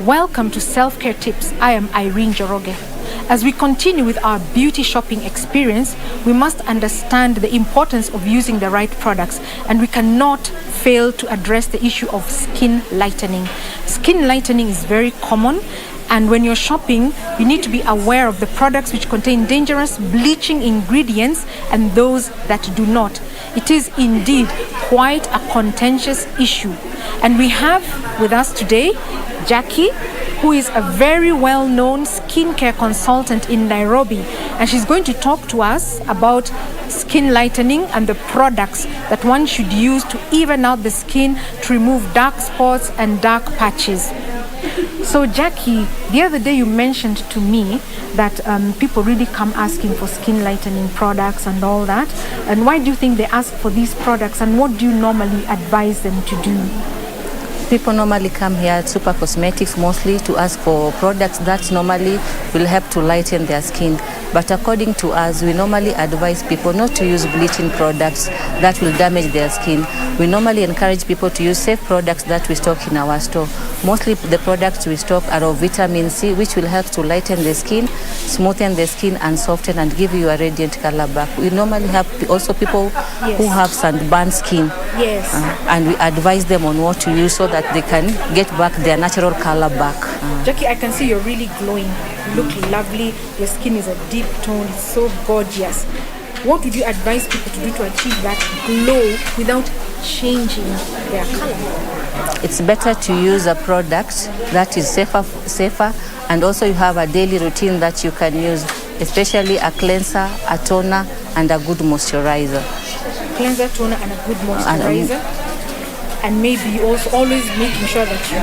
Welcome to Self-Care Tips. I am Irene Joroge. As we continue with our beauty shopping experience, we must understand the importance of using the right products, and we cannot fail to address the issue of skin lightening. Skin lightening is very common, and when you're shopping, you need to be aware of the products which contain dangerous bleaching ingredients and those that do not. It is indeed quite a contentious issue. And we have with us today Jackie, who is a very well-known skincare consultant in Nairobi, and she's going to talk to us about skin lightening and the products that one should use to even out the skin, to remove dark spots and dark patches. So Jackie, the other day you mentioned to me that people really come asking for skin lightening products and all that. And why do you think they ask for these products, and what do you normally advise them to do? People normally come here at Super Cosmetics mostly to ask for products that normally will help to lighten their skin. But according to us, we normally advise people not to use bleaching products that will damage their skin. We normally encourage people to use safe products that we stock in our store. Mostly the products we stock are of vitamin C, which will help to lighten the skin, smoothen the skin, and soften and give you a radiant color back. We normally have also people who have sunburned skin. Yes. And we advise them on what to use so that they can get back their natural color back. Jackie, I can see you're really glowing. You look lovely. Your skin is a deep tone. It's so gorgeous. What would you advise people to do to achieve that glow without changing their color? It's better to use a product that is safer, and also you have a daily routine that you can use, especially a cleanser, a toner, and a good moisturizer. Cleanser, toner, and a good moisturizer. And maybe also always making sure that you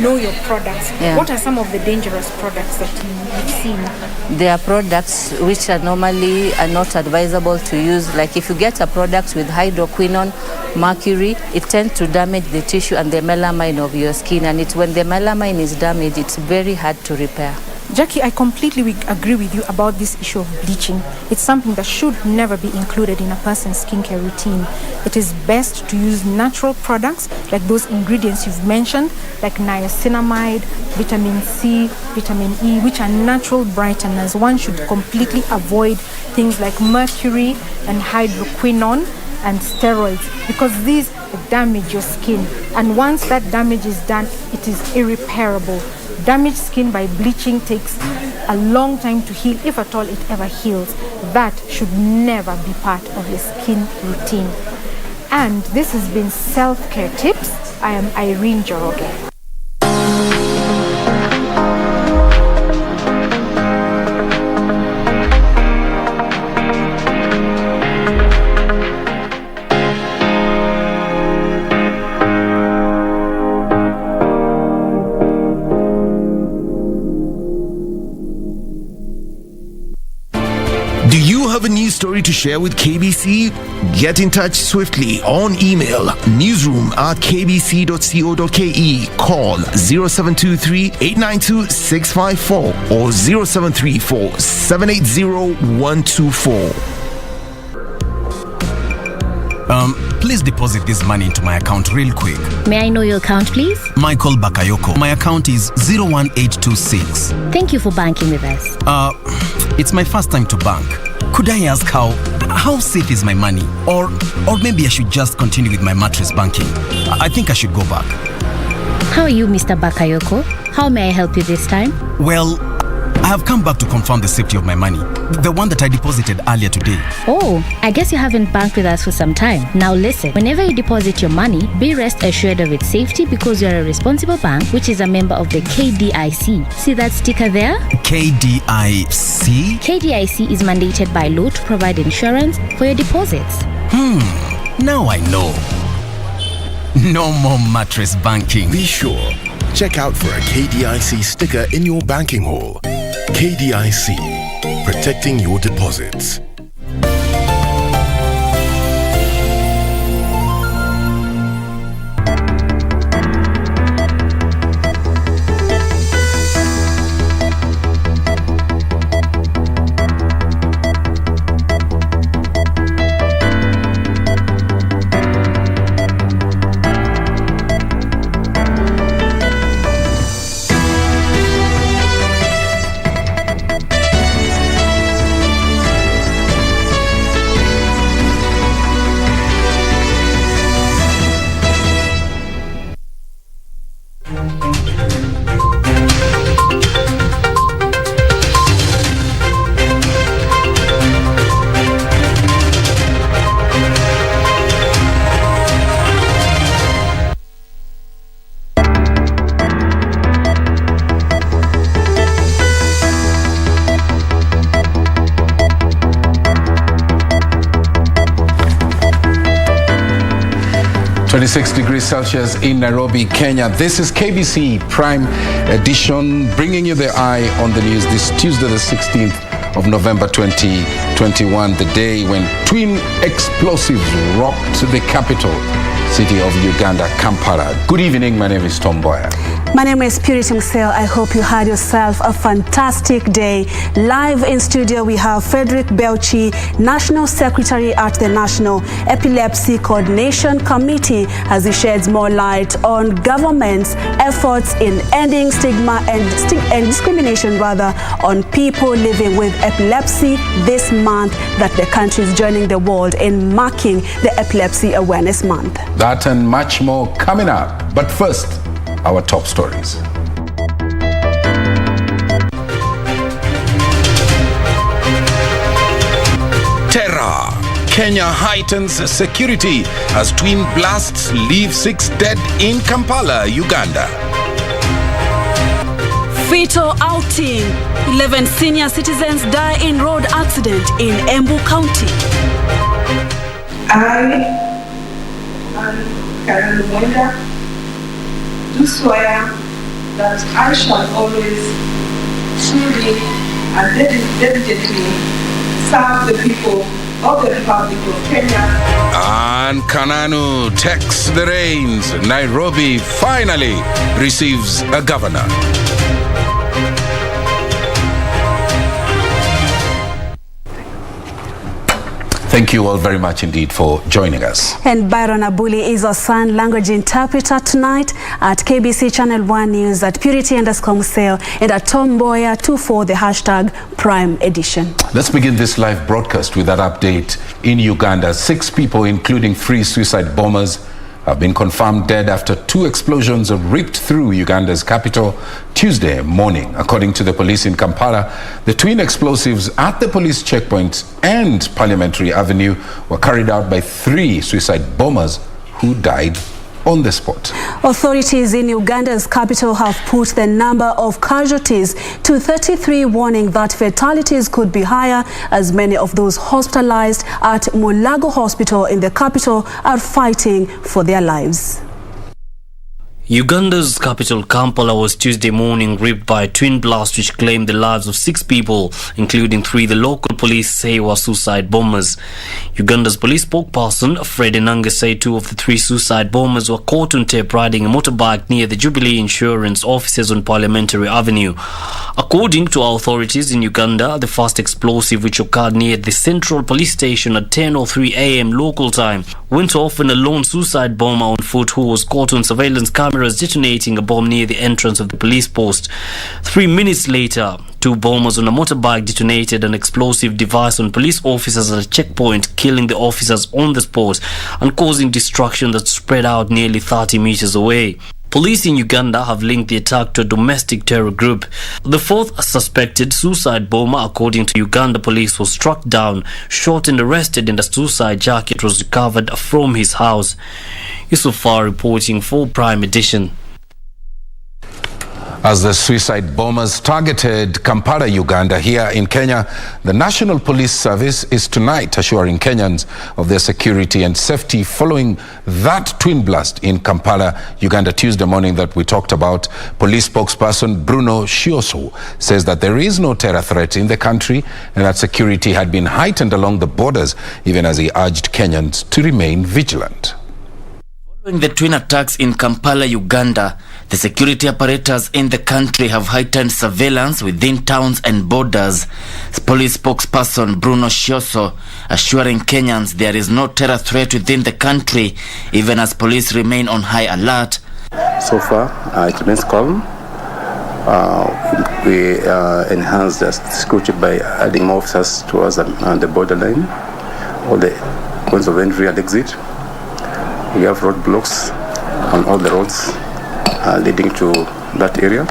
know your products. Yeah. What are some of the dangerous products that you've seen? There are products which are normally not advisable to use. Like if you get a product with hydroquinone, mercury, it tends to damage the tissue and the melamine of your skin. And it's when the melamine is damaged, it's very hard to repair. Jackie, I completely agree with you about this issue of bleaching. It's something that should never be included in a person's skincare routine. It is best to use natural products like those ingredients you've mentioned, like niacinamide, vitamin C, vitamin E, which are natural brighteners. One should completely avoid things like mercury and hydroquinone and steroids, because these damage your skin. And once that damage is done, it is irreparable. Damaged skin by bleaching takes a long time to heal, if at all it ever heals. That should never be part of your skin routine. And this has been Self-Care Tips. I am Irene Joroge. Do you have a news story to share with KBC? Get in touch swiftly on email newsroom@kbc.co.ke, call 0723-892-654 or 0734-780-124. Please deposit this money into my account real quick. May I know your account, please? Michael Bakayoko. My account is 01826. Thank you for banking with us. It's my first time to bank. Could I ask how safe is my money? Or maybe I should just continue with my mattress banking. I think I should go back. How are you, Mr. Bakayoko? How may I help you this time? Well, I have come back to confirm the safety of my money. The one that I deposited earlier today. Oh, I guess you haven't banked with us for some time. Now listen, whenever you deposit your money, be rest assured of its safety because you're a responsible bank, which is a member of the KDIC. See that sticker there? KDIC? KDIC is mandated by law to provide insurance for your deposits. Now I know. No more mattress banking. Be sure. Check out for a KDIC sticker in your banking hall. KDIC, protecting your deposits. 26 degrees Celsius in Nairobi, Kenya. This is KBC Prime Edition, bringing you the eye on the news this Tuesday, the 16th of November 2021, the day when twin explosives rocked the capital city of Uganda, Kampala. Good evening, my name is Mboya. My name is Museo. I hope you had yourself a fantastic day. Live in studio, we have Frederick Belchi, National Secretary at the National Epilepsy Coordination Committee, as he sheds more light on government's efforts in ending stigma and discrimination on people living with epilepsy this month that the country is joining the world in marking the Epilepsy Awareness Month. That and much more coming up. But first, our top stories. Terror. Kenya heightens security as twin blasts leave 6 dead in Kampala, Uganda. Fatal outing. 11 senior citizens die in road accident in Embu County. I do swear that I shall always truly and diligently serve the people of the Republic of Kenya. And Kananu takes the reins. Nairobi finally receives a governor. Thank you all very much indeed for joining us. And Byron Abuli is our sign language interpreter tonight at KBC Channel 1 News at Purity_Museo and at Mboya 24, the hashtag Prime Edition. Let's begin this live broadcast with that update in Uganda. 6 people, including 3 suicide bombers, have been confirmed dead after 2 explosions ripped through Uganda's capital Tuesday morning. According to the police in Kampala, the twin explosives at the police checkpoint and Parliamentary Avenue were carried out by 3 suicide bombers who died on the spot. Authorities in Uganda's capital have put the number of casualties to 33, warning that fatalities could be higher as many of those hospitalized at Mulago Hospital in the capital are fighting for their lives. Uganda's capital Kampala was Tuesday morning ripped by a twin blast which claimed the lives of 6 people, including 3 the local police say were suicide bombers. Uganda's police spokesperson Fred Enanga said 2 of the 3 suicide bombers were caught on tape riding a motorbike near the Jubilee Insurance offices on Parliamentary Avenue. According to authorities in Uganda, the first explosive, which occurred near the Central Police Station at 10:03 a.m. local time, went off when a lone suicide bomber on foot who was caught on surveillance cameras detonating a bomb near the entrance of the police post. 3 minutes later, 2 bombers on a motorbike detonated an explosive device on police officers at a checkpoint, killing the officers on the spot and causing destruction that spread out nearly 30 meters away. Police in Uganda have linked the attack to a domestic terror group. The 4th suspected suicide bomber, according to Uganda police, was struck down, shot and arrested, and a suicide jacket was recovered from his house. Yusufar reporting for Prime Edition. As the suicide bombers targeted Kampala, Uganda, here in Kenya, the National Police Service is tonight assuring Kenyans of their security and safety following that twin blast in Kampala, Uganda, Tuesday morning that we talked about. Police spokesperson Bruno Shioso says that there is no terror threat in the country and that security had been heightened along the borders, even as he urged Kenyans to remain vigilant. Following the twin attacks in Kampala, Uganda, the security apparatus in the country have heightened surveillance within towns and borders. Police spokesperson Bruno Shioso assuring Kenyans there is no terror threat within the country, even as police remain on high alert. So far, it remains calm. We enhance the security by adding more officers towards the borderline, all the points of entry and exit. We have roadblocks on all the roads leading to that area.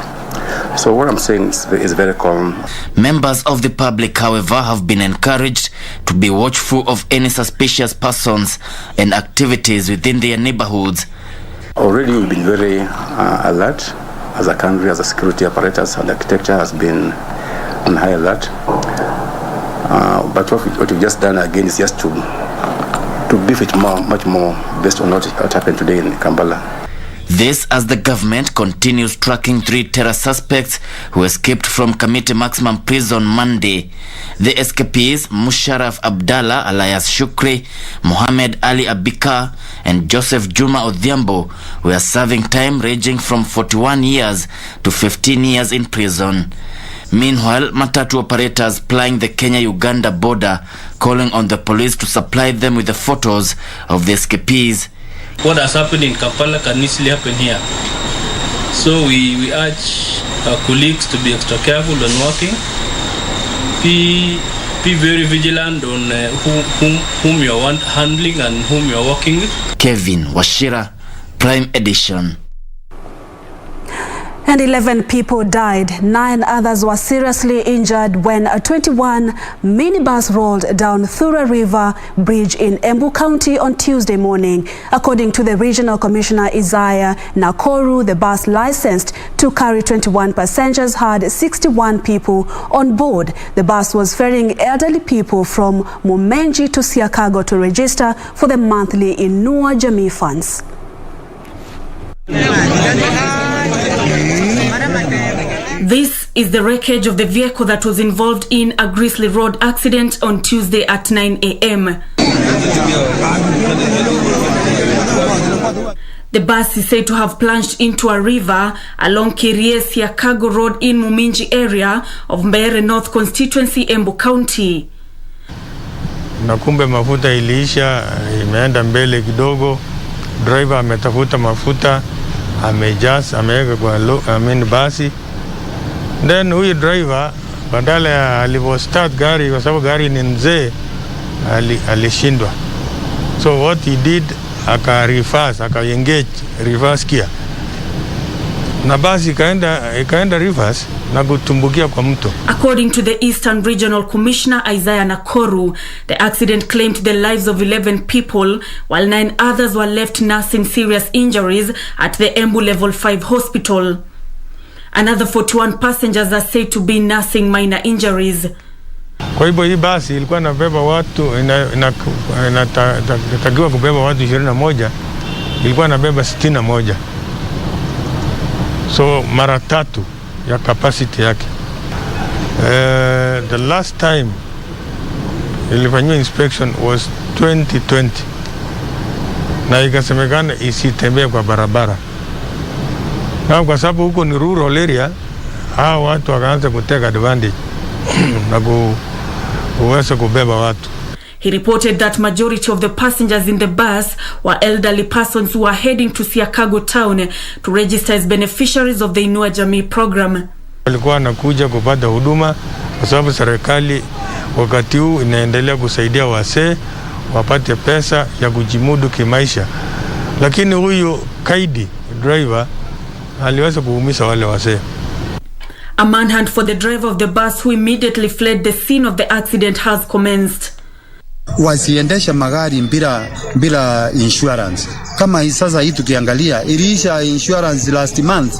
So what I'm saying is very calm. Members of the public, however, have been encouraged to be watchful of any suspicious persons and activities within their neighborhoods. Already we've been very alert as a country, as a security apparatus, and architecture has been on high alert. But what we've just done again is just to to beef it much more based on what happened today in Kampala. This as the government continues tracking 3 terror suspects who escaped from Kamiti Maximum Prison Monday. The escapees, Musharraf Abdallah alias Shukri, Mohammed Ali Abika, and Joseph Juma Odhiambo, were serving time ranging from 41 years to 15 years in prison. Meanwhile, matatu operators plying the Kenya-Uganda border calling on the police to supply them with the photos of the escapees. What has happened in Kampala can easily happen here. So we urge our colleagues to be extra careful when working. Be very vigilant on whom you are handling and whom you are working with. Kevin Washira, Prime Edition. And 11 people died. 9 others were seriously injured when a 21 minibus rolled down Thura River Bridge in Embu County on Tuesday morning. According to the Regional Commissioner Isaiah Nakoru, the bus licensed to carry 21 passengers had 61 people on board. The bus was ferrying elderly people from Mumenji to Siakago to register for the monthly Inua Jamii funds. This is the wreckage of the vehicle that was involved in a Grizzly Road accident on Tuesday at 9 a.m. The bus is said to have plunged into a river along Kirie-Siakago Road in Muminji area of Mboya North constituency, Embu County. Na kumbe mafuta iliisha, imeenda mbele kidogo. Driver ametafuta mafuta, ameweka kwa basi. Then huyu driver badala ya alivo start gari kwa sababu gari ni mzee alishindwa. So what he did aka-engage reverse gear. Na basi ikaenda reverse na kutumbukia kwa mto. According to the Eastern Regional Commissioner Isaiah Nakoru, the accident claimed the lives of 11 people while 9 others were left nursing serious injuries at the Embu Level 5 hospital. Another 41 passengers are said to be nursing minor injuries. Kwa hivyo hii basi ilikuwa inabeba watu, inatakiwa kubeba watu 21, ilikuwa inabeba 61. So mara 3 ya capacity yake. The last time ilifanywa inspection was 2020. Na ikasemekana isitembee kwa barabara. Na kwa sababu huko ni rural area, hao watu wakaanza kuteka advantage na kuweza kubeba watu. He reported that majority of the passengers in the bus were elderly persons who were heading to Siakago town to register as beneficiaries of the Inua Jamii program. Walikuwa wanakuja kupata huduma kwa sababu serikali wakati huu inaendelea kusaidia wasee wapate pesa ya kujimudu kimaisha. Lakini huyu kaidi driver aliweza kuumisha wale wasee. A manhunt for the driver of the bus who immediately fled the scene of the accident has commenced. Wasiendesha magari bila insurance. Kama sasa hii tukiangalia iliisha insurance last month.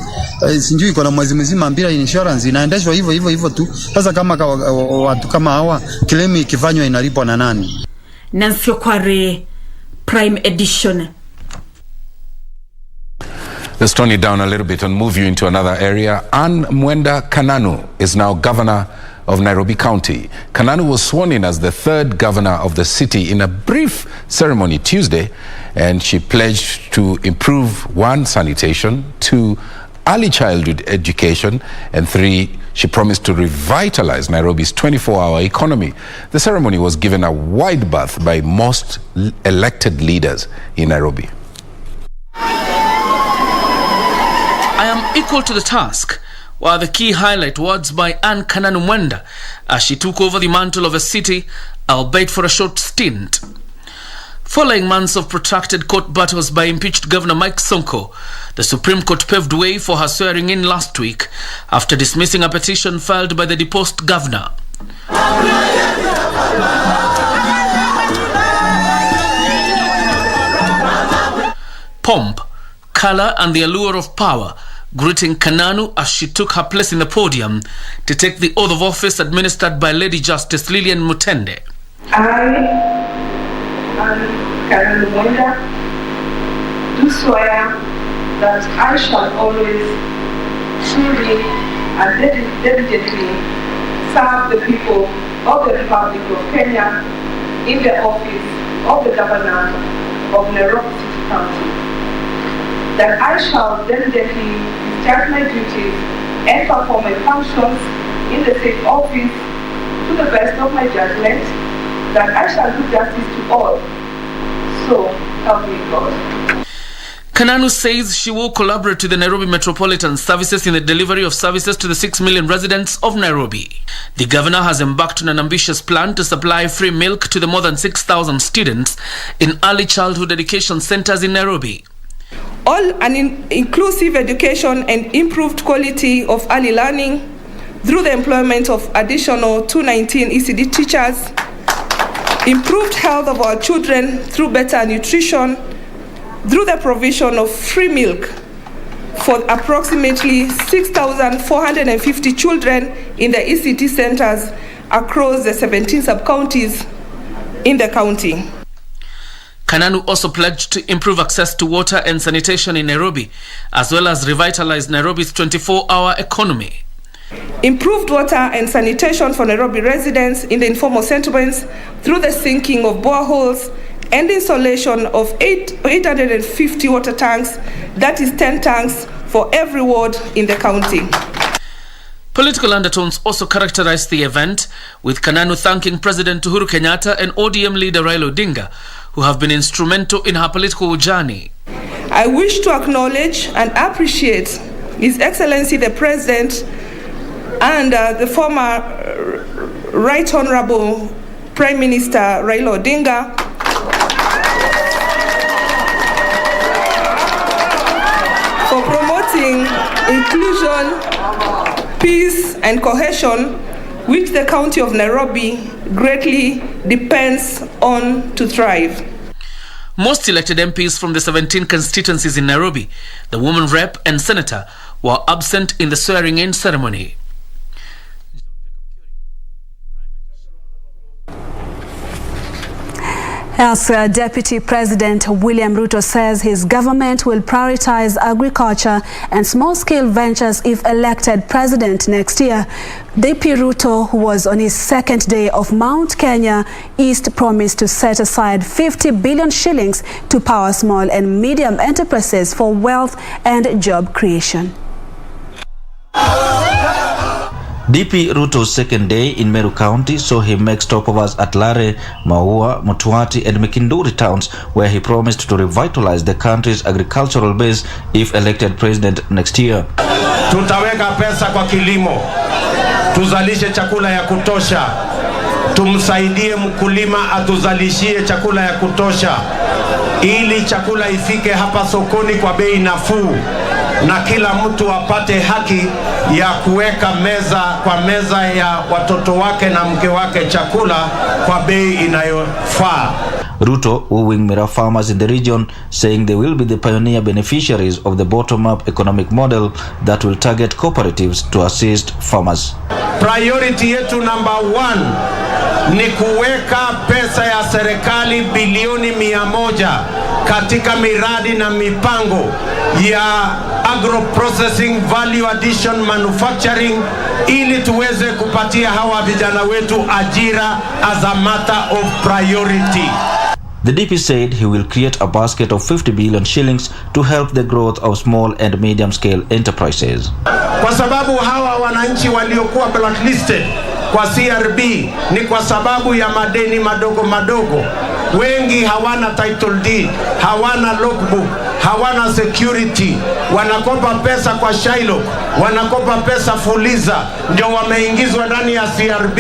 Sijui iko na mwezi mzima bila insurance, inaendeshwa hivyo tu. Sasa kama watu kama hawa claim ikifanywa inalipwa na nani? Nancy Okware, Prime Edition. Let's tone it down a little bit and move you into another area. Anne Mwenda Kananu is now governor of Nairobi County. Kananu was sworn in as the 3rd governor of the city in a brief ceremony Tuesday, and she pledged to improve 1, sanitation, 2, early childhood education, and 3, she promised to revitalize Nairobi's 24-hour economy. The ceremony was given a wide berth by most elected leaders in Nairobi. I am equal to the task, were the key highlight words by Anne Kananu Mwenda as she took over the mantle of a city, albeit for a short stint. Following months of protracted court battles by impeached Governor Mike Sonko, the Supreme Court paved way for her swearing in last week after dismissing a petition filed by the deposed governor. Pomp, color and the allure of power greeting Kananu as she took her place in the podium to take the oath of office administered by Lady Justice Lillian Mutende. I Mboya, do swear that I shall always truly and diligently serve the people of the Republic of Kenya in the office of the Governor of Nairobi City County. That I shall diligently discharge my duties and perform my functions in the said office to the best of my judgment, that I shall do justice to all. So help me God. Kananu says she will collaborate with the Nairobi Metropolitan Services in the delivery of services to the 6 million residents of Nairobi. The governor has embarked on an ambitious plan to supply free milk to the more than 6,000 students in early childhood education centers in Nairobi. All an inclusive education and improved quality of early learning through the employment of additional 219 ECD teachers, improved health of our children through better nutrition, through the provision of free milk for approximately 6,450 children in the ECT centers across the 17 sub-counties in the county. Kananu also pledged to improve access to water and sanitation in Nairobi, as well as revitalize Nairobi's 24-hour economy. Improved water and sanitation for Nairobi residents in the informal settlements through the sinking of boreholes and installation of 850 water tanks, that is 10 tanks for every ward in the county. Political undertones also characterized the event, with Kananu thanking President Uhuru Kenyatta and ODM leader Raila Odinga, who have been instrumental in her political journey. I wish to acknowledge and appreciate His Excellency the President and the former Right Honorable Prime Minister Raila Odinga for promoting inclusion, peace and cohesion, which the county of Nairobi greatly depends on to thrive. Most elected MPs from the 17 constituencies in Nairobi, the woman rep and senator, were absent in the swearing-in ceremony. As Deputy President William Ruto says his government will prioritize agriculture and small-scale ventures if elected president next year. DP Ruto, who was on his second day of Mount Kenya East, promised to set aside 50 billion shillings to power small and medium enterprises for wealth and job creation. DP Ruto's second day in Meru County saw him make stopovers at Lare, Maua, Mutwati and Mikinduri towns, where he promised to revitalize the country's agricultural base if elected president next year. Tutaweka pesa kwa kilimo, tuzalishe chakula ya kutosha, tumsaidie mkulima atuzalishie chakula ya kutosha, ili chakula ifike hapa sokoni kwa bei nafuu, na kila mtu apate haki ya kuweka meza ya watoto wake na mke wake chakula kwa bei inayofaa. Ruto wooing Mira farmers in the region, saying they will be the pioneer beneficiaries of the bottom-up economic model that will target cooperatives to assist farmers. Priority yetu number 1 ni kuweka pesa ya serikali bilioni 100 katika miradi na mipango ya agro-processing, value addition, manufacturing, ili tuweze kupatia hawa vijana wetu ajira as a matter of priority. The DP said he will create a basket of 50 billion shillings to help the growth of small and medium-scale enterprises. Kwa sababu hawa wananchi waliokuwa blacklisted kwa CRB ni kwa sababu ya madeni madogo madogo. Wengi hawana title deed, hawana logbook, hawana security, wanakopa pesa kwa Shylock, wanakopa pesa Fuliza, ndio wameingizwa ndani ya CRB.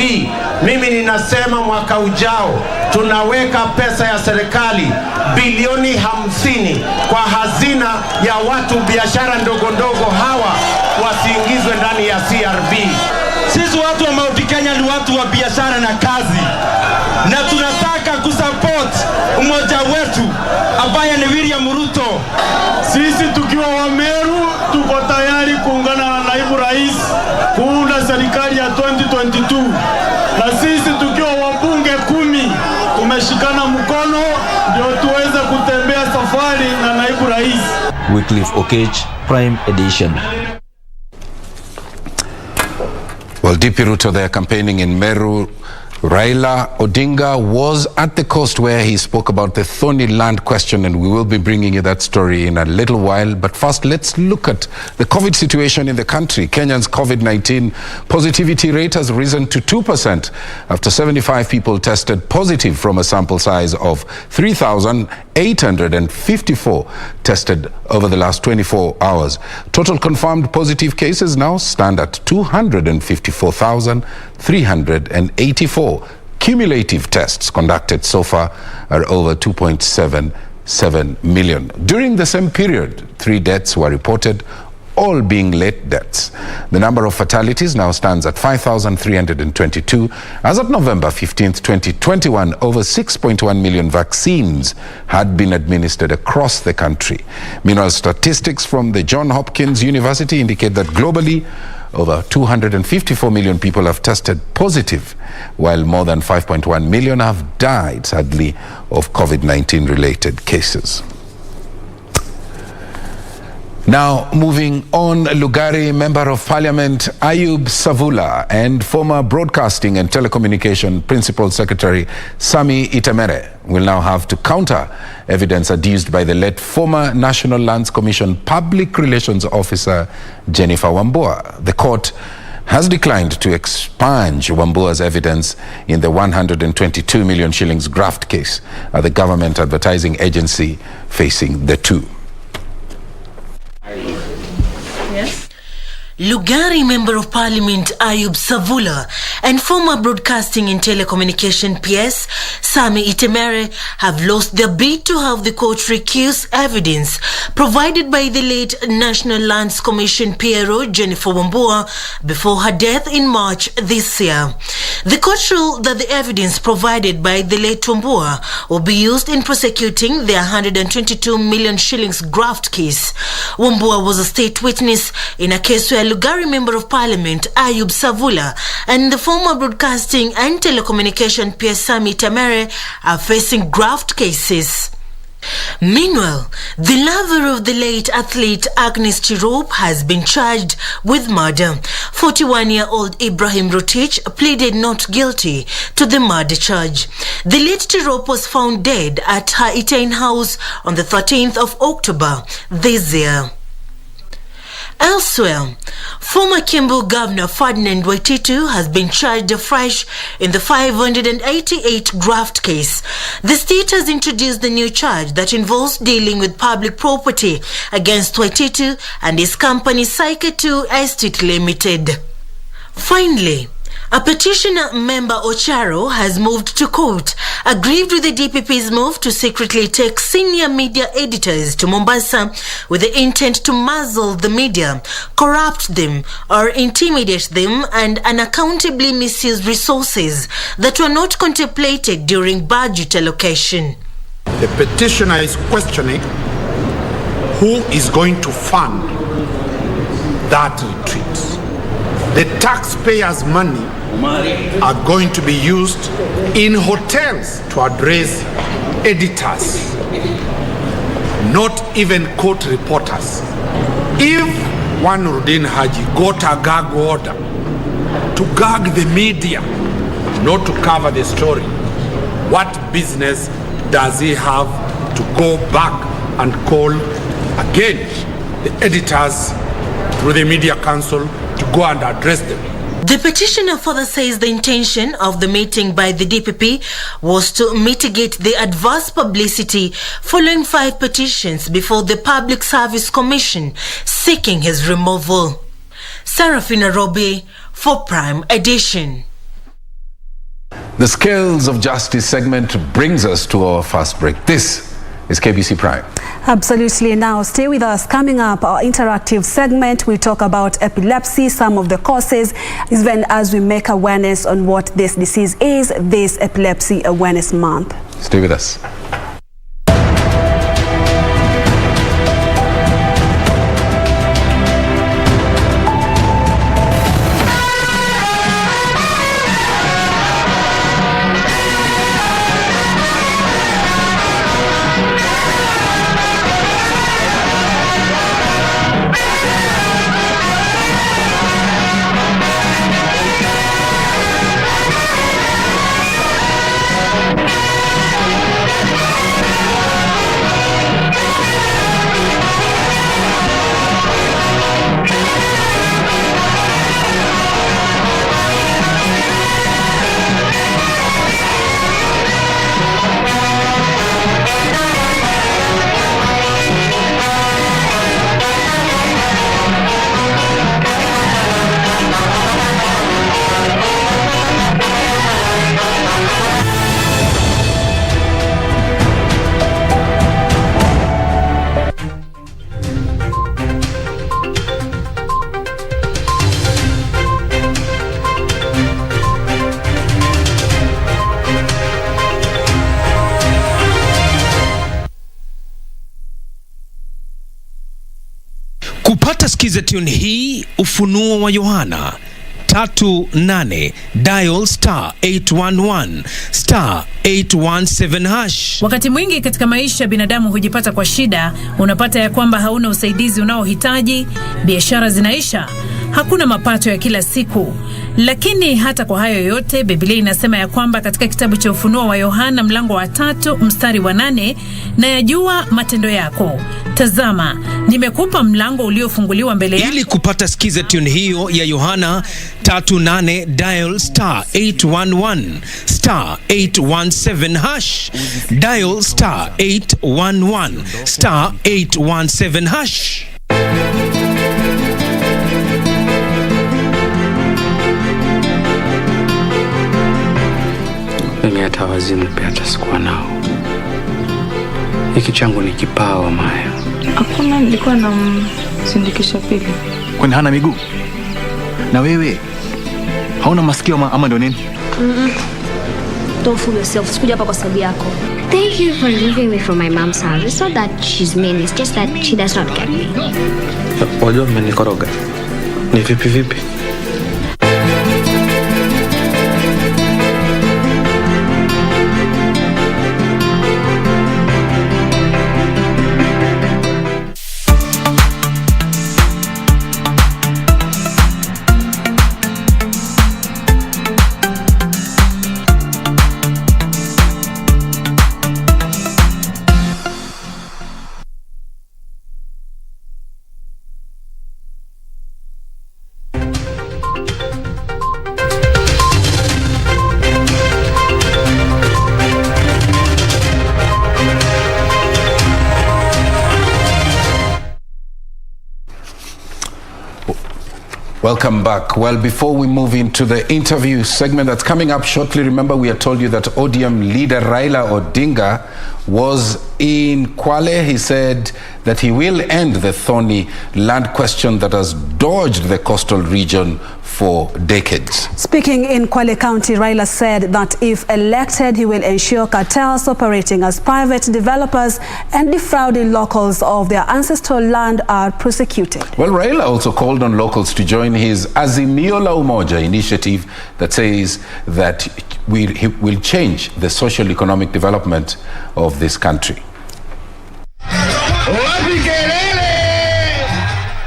Mimi ninasema mwaka ujao tunaweka pesa ya serikali bilioni 50 kwa hazina ya watu biashara ndogo ndogo, hawa wasiingizwe ndani ya CRB. Sisi watu wa Mount Kenya ni watu wa biashara na kazi, na tunataka kusupport umoja wetu ambaye ni William Ruto. Sisi tukiwa wa Meru tuko tayari kuungana na naibu rais kuunda serikali ya 2022, na sisi tukiwa wabunge 10 tumeshikana mkono ndio tuweze safari na naibu rais. Wycliffe Okech, Prime Edition. Well, DP Ruto there campaigning in Meru. Raila Odinga was at the coast where he spoke about the thorny land question, and we will be bringing you that story in a little while. But first, let's look at the COVID situation in the country. Kenya's COVID-19 positivity rate has risen to 2% after 75 people tested positive from a sample size of 3,854 tested over the last 24 hours. Total confirmed positive cases now stand at 254,384. Cumulative tests conducted so far are over 2.77 million. During the same period, 3 deaths were reported, all being late deaths. The number of fatalities now stands at 5,322. As of November 15th, 2021, over 6.1 million vaccines had been administered across the country. Meanwhile, statistics from the Johns Hopkins University indicate that globally, over 254 million people have tested positive, while more than 5.1 million have died, sadly, of COVID-19 related cases. Now, moving on, Lugari Member of Parliament Ayub Savula and former Broadcasting and Telecommunication Principal Secretary Sami Itemere will now have to counter evidence adduced by the late former National Lands Commission Public Relations Officer Jennifer Wambua. The court has declined to expunge Wambua's evidence in the 122 million shillings graft case at the government advertising agency facing the two. Yes. Lugari Member of Parliament Ayub Savula and former Broadcasting and Telecommunication PS Sami Itemere have lost their bid to have the court recuse evidence provided by the late National Lands Commission PRO Jennifer Wambua before her death in March this year. The court ruled that the evidence provided by the late Wambua will be used in prosecuting the 122 million shillings graft case. Wambua was a state witness in a case where Lugari Member of Parliament Ayub Savula and the former Broadcasting and Telecommunication PS Sami Itemere are facing graft cases. Meanwhile, the lover of the late athlete Agnes Tirop has been charged with murder. 41-year-old Ibrahim Rotich pleaded not guilty to the murder charge. The late Tirop was found dead at her Itain house on the 13th of October this year. Elsewhere, former Kiambu Governor Ferdinand Waititu has been charged afresh in the 588 graft case. The state has introduced the new charge that involves dealing with public property against Waititu and his company Saika 2 Estate Limited. Finally, a petitioner, Member Ocharo, has moved to court, aggrieved with the DPP's move to secretly take senior media editors to Mombasa with the intent to muzzle the media, corrupt them, or intimidate them and unaccountably misuse resources that were not contemplated during budget allocation. The petitioner is questioning who is going to fund that retreat. The taxpayers' money are going to be used in hotels to address editors, not even court reporters. If one Nuruddin Haji got a gag order to gag the media, not to cover the story, what business does he have to go back and call again the editors through the Media Council to go and address them? The petitioner further says the intention of the meeting by the DPP was to mitigate the adverse publicity following 5 petitions before the Public Service Commission seeking his removal. Serafina Robi for Prime Edition. The Scales of Justice segment brings us to our first break. This is KBC Prime. Absolutely. Now, stay with us. Coming up, our interactive segment, we talk about epilepsy, some of the causes, even as we make awareness on what this disease is, this Epilepsy Awareness Month. Stay with us. kupata skiza tune hii, Ufunuo wa Yohana 38, dial *811 *817 hash. Wakati mwingi katika maisha binadamu hujipata kwa shida, unapata ya kwamba hauna usaidizi unaohitaji, biashara zinaisha, hakuna mapato ya kila siku. Lakini hata kwa hayo yote, Biblia inasema ya kwamba katika kitabu cha Ufunuo wa Yohana mlango wa 3 mstari wa 8, na yajua matendo yako. Tazama, nimekupa mlango uliofunguliwa mbele yako. Ili kupata skiza tune hiyo ya Yohana 38, dial *811 *817 hash. Dial *811 *817 hash. Mimi hata wazimu pia hata sikuwa nao. Hiki changu ni kipawa Maya. Hakuna, nilikuwa na sindikisha pili. Kwani hana miguu? Na wewe hauna masikio ama ndo nini? Don't fool yourself. Sikuja hapa kwa sababu yako. Thank you for removing me from my mom's house. It's not that she's mean, it's just that she does not get me. Wajua mmenikoroga. Ni vipi? Welcome back. Well, before we move into the interview segment that's coming up shortly, remember we had told you that ODM leader Raila Odinga was in Kwale. He said that he will end the thorny land question that has dogged the coastal region for decades. Speaking in Kwale County, Raila said that if elected, he will ensure cartels operating as private developers and defrauding locals of their ancestral land are prosecuted. Well, Raila also called on locals to join his Azimio la Umoja initiative that says that he will change the socio-economic development of this country.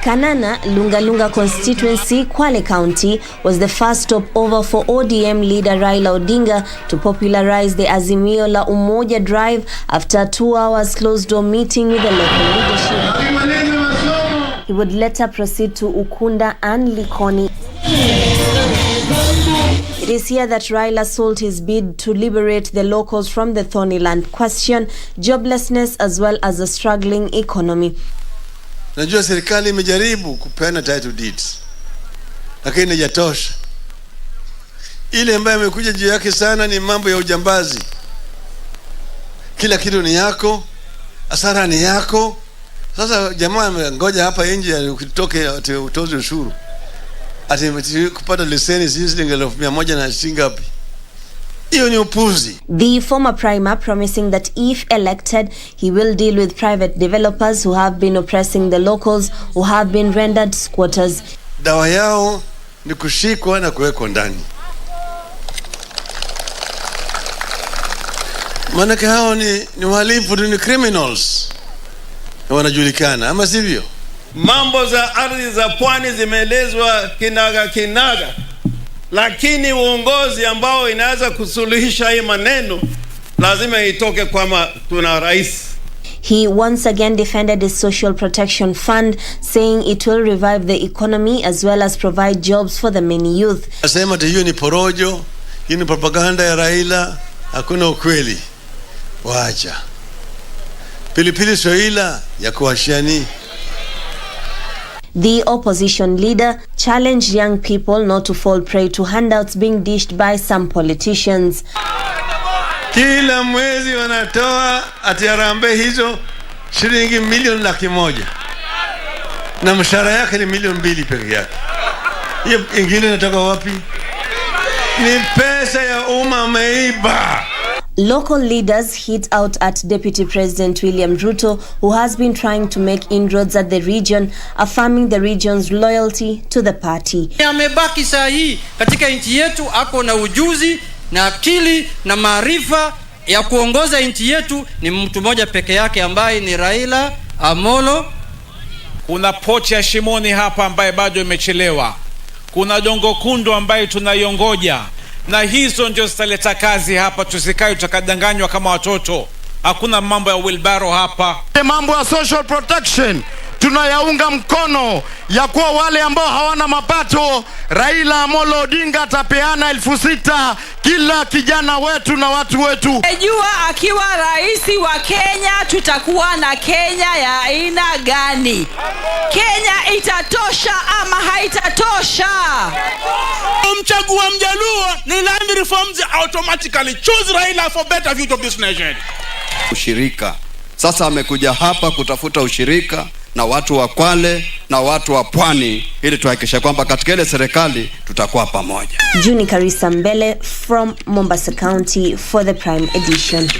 Kanana, Lunga constituency, Kwale County, was the first stopover for ODM leader Raila Odinga to popularize the Azimio la Umoja drive after a 2-hour closed-door meeting with the local leadership. He would later proceed to Ukunda and Likoni. It is here that Raila sold his bid to liberate the locals from the thorny land question, joblessness, as well as a struggling economy. Najua serikali imejaribu kupeana title deeds, lakini haijatosha. Ile ambayo imekuja juu yake sana ni mambo ya ujambazi. Kila kitu ni yako, hasara ni yako. Sasa jamaa ngoja hapa nje ukitoke utoze ushuru. Ati kupata leseni shilingi 1,100 na shilingi ngapi? Hiyo ni upuzi. The former primer promising that if elected, he will deal with private developers who have been oppressing the locals who have been rendered squatters. Dawa yao ni kushikwa na kuwekwa ndani. Manake hao ni wahalifu, ni criminals. Na wanajulikana, ama sivyo? Mambo za ardhi za pwani zimeelezwa kinaga, lakini uongozi ambao inaweza kusuluhisha hii maneno lazima itoke kwa tuna rais. He once again defended his social protection fund, saying it will revive the economy as well as provide jobs for the many youth. Asema hiyo ni porojo, hiyo ni propaganda ya Raila, hakuna ukweli. Wacha. Pilipili Soila ya kuashiani. The opposition leader challenged young people not to fall prey to handouts being dished by some politicians. Kila mwezi wanatoa ati harambee hizo shilingi milioni 100,000. Na mshahara yake ni milioni 2 peke yake. Hiyo ingine inatoka wapi? Ni pesa ya umma ameiba. Local leaders hit out at Deputy President William Ruto, who has been trying to make inroads at the region, affirming the region's loyalty to the party. Amebaki saa hii katika nchi yetu, ako na ujuzi na akili na maarifa ya kuongoza nchi yetu, ni mtu mmoja peke yake ambaye ni Raila Amolo. Kuna pocha Shimoni hapa ambaye bado imechelewa. Kuna Dongo Kundu ambaye tunaiongoja. Na hizo ndio zitaleta kazi hapa, tusikae tukadanganywa kama watoto. Hakuna mambo ya wheelbarrow hapa. Mambo ya social protection tunayaunga mkono, ya kuwa wale ambao hawana mapato, Raila Amolo Odinga atapeana 6,000 kila kijana wetu na watu wetu. Najua akiwa rais wa Kenya tutakuwa na Kenya ya aina gani? Kenya itatosha ama haitatosha? Mchagua Mjaluo ni land reforms automatically choose Raila for better future of this nation. Ushirika. Sasa amekuja hapa kutafuta ushirika na watu wa Kwale na watu wa Pwani ili tuhakikishe kwamba katika ile serikali tutakuwa pamoja. Juni Karisa Mbele from Mombasa County for the Prime Edition.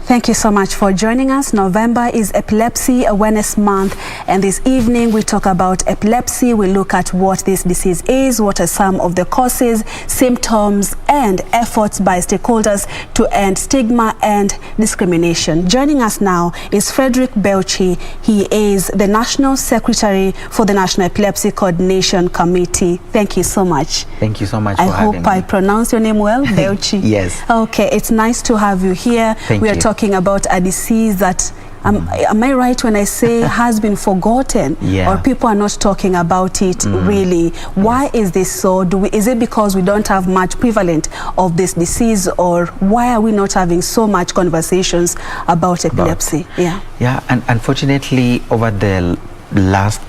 Thank you so much for joining us. November is Epilepsy Awareness Month, and this evening we talk about epilepsy. We look at what this disease is, what are some of the causes, symptoms, and efforts by stakeholders to end stigma and discrimination. Joining us now is Frederick Belchi. He is the National Secretary for the National Epilepsy Coordination Committee. Thank you so much. Thank you so much for having me. I hope I pronounced your name well, Belchi. Yes. Okay, it's nice to have you here. Thank we are you. talking about a disease that am I right when I say has been forgotten? Yeah. Or people are not talking about it really? Why is this so? Is it because we don't have much prevalent of this disease, or why are we not having so much conversations about epilepsy? Yeah, and unfortunately over the last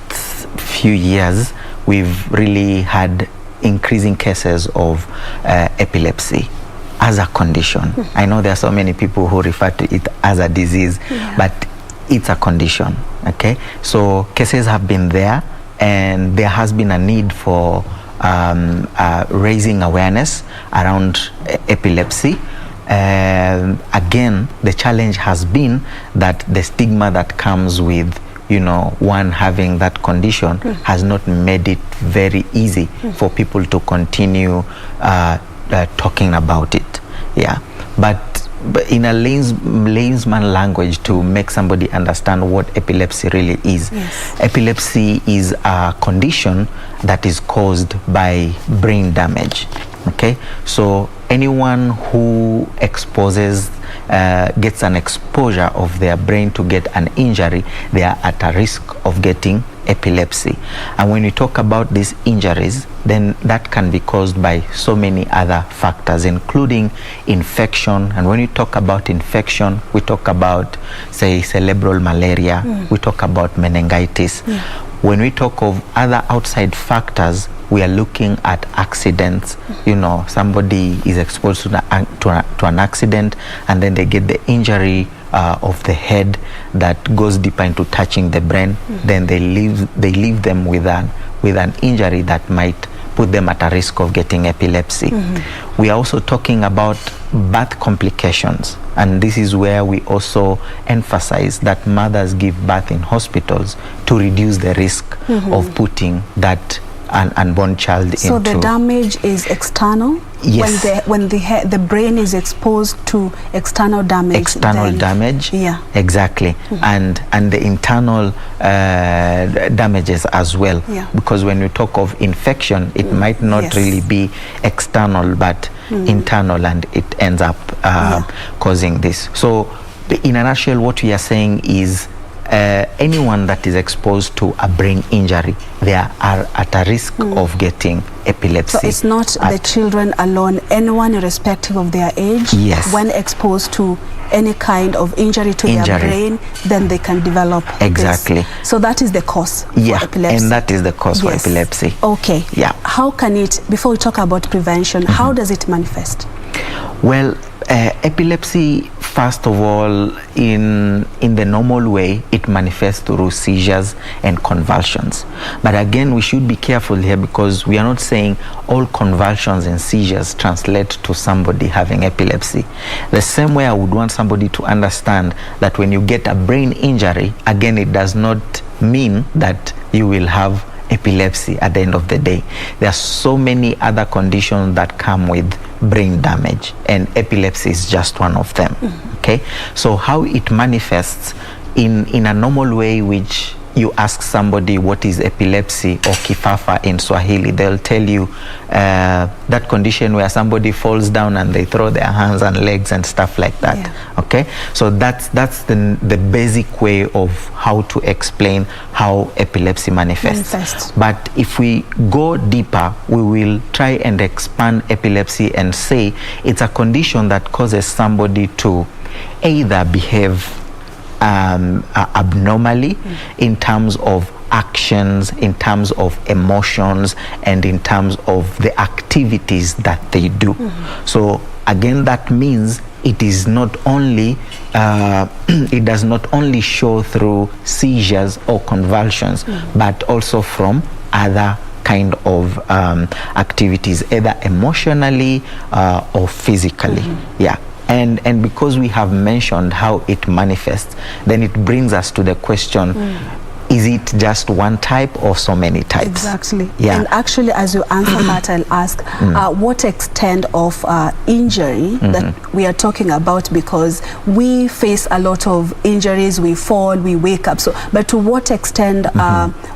few years we've really had increasing cases of epilepsy as a condition. I know there are so many people who refer to it as a disease, but it's a condition, okay? So cases have been there, and there has been a need for raising awareness around epilepsy. Again, the challenge has been that the stigma that comes with one having that condition has not made it very easy for people to continue talking about it. But in a layman language, to make somebody understand what epilepsy really is. Epilepsy is a condition that is caused by brain damage, okay? So anyone who exposes gets an exposure of their brain to get an injury, they are at a risk of getting epilepsy. And when we talk about these injuries, then that can be caused by so many other factors, including infection. And when we talk about infection, we talk about, say, cerebral malaria, we talk about meningitis. When we talk of other outside factors, we are looking at accidents. Somebody is exposed to an accident, and then they get the injury of the head that goes deeper into touching the brain. Then they leave them with an injury that might put them at a risk of getting epilepsy. We are also talking about birth complications, and this is where we also emphasize that mothers give birth in hospitals to reduce the risk of putting that unborn child into. So the damage is external? Yes. When the brain is exposed to external damage. External damage. Yeah. Exactly. And the internal damages as well. Yeah. Because when we talk of infection, it might not really be external, but internal, and it ends up causing this. So in a nutshell, what we are saying is anyone that is exposed to a brain injury, they are at a risk of getting epilepsy. So it's not the children alone, anyone irrespective of their age, when exposed to any kind of injury to their brain, then they can develop Exactly. this. So that is the cause for epilepsy. And that is the cause for epilepsy. Okay. Yeah. How can it, before we talk about prevention, how does it manifest? Well, Epilepsy, first of all, in the normal way, it manifests through seizures and convulsions. But again, we should be careful here because we are not saying all convulsions and seizures translate to somebody having epilepsy. The same way I would want somebody to understand that when you get a brain injury, again, it does not mean that you will have epilepsy at the end of the day. There are so many other conditions that come with brain damage, and epilepsy is just one of them. Okay, so how it manifests in a normal way, which you ask somebody what is epilepsy or kifafa in Swahili, they'll tell you that condition where somebody falls down and they throw their hands and legs and stuff like that. Okay, so that's the basic way of how to explain how epilepsy manifests. But if we go deeper, we will try and expand epilepsy and say it's a condition that causes somebody to either behave abnormally in terms of actions, in terms of emotions, and in terms of the activities that they do. So again, that means it is not only it does not only show through seizures or convulsions, but also from other kind of activities, either emotionally or physically. And because we have mentioned how it manifests, then it brings us to the question, is it just one type or so many types? Exactly. And actually, as you answer that, I'll ask what extent of injury that we are talking about, because we face a lot of injuries, we fall, we wake up. So, but to what extent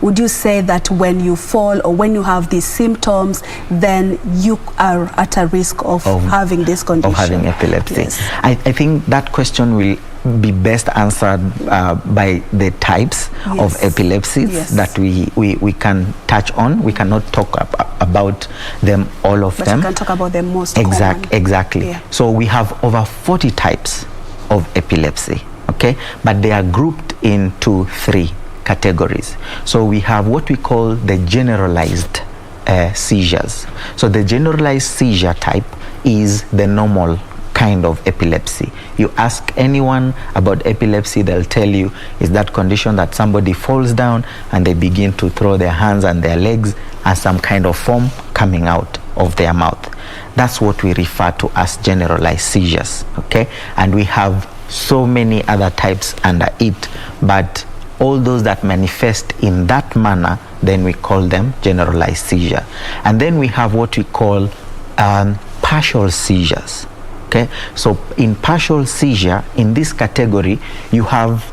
would you say that when you fall or when you have these symptoms, then you are at a risk of having this condition? Of having epilepsy. I think that question will be best answered by the types of epilepsies that we can touch on. We cannot talk about them, all of them. But we can talk about them most Exactly. So we have over 40 types of epilepsy, okay? But they are grouped into 3 categories. So we have what we call the generalized seizures. So the generalized seizure type is the normal kind of epilepsy. You ask anyone about epilepsy, they'll tell you is that condition that somebody falls down and they begin to throw their hands and their legs and some kind of foam coming out of their mouth. That's what we refer to as generalized seizures, okay? And we have so many other types under it, but all those that manifest in that manner, then we call them generalized seizure. And then we have what we call partial seizures. Okay, so in partial seizure, in this category, you have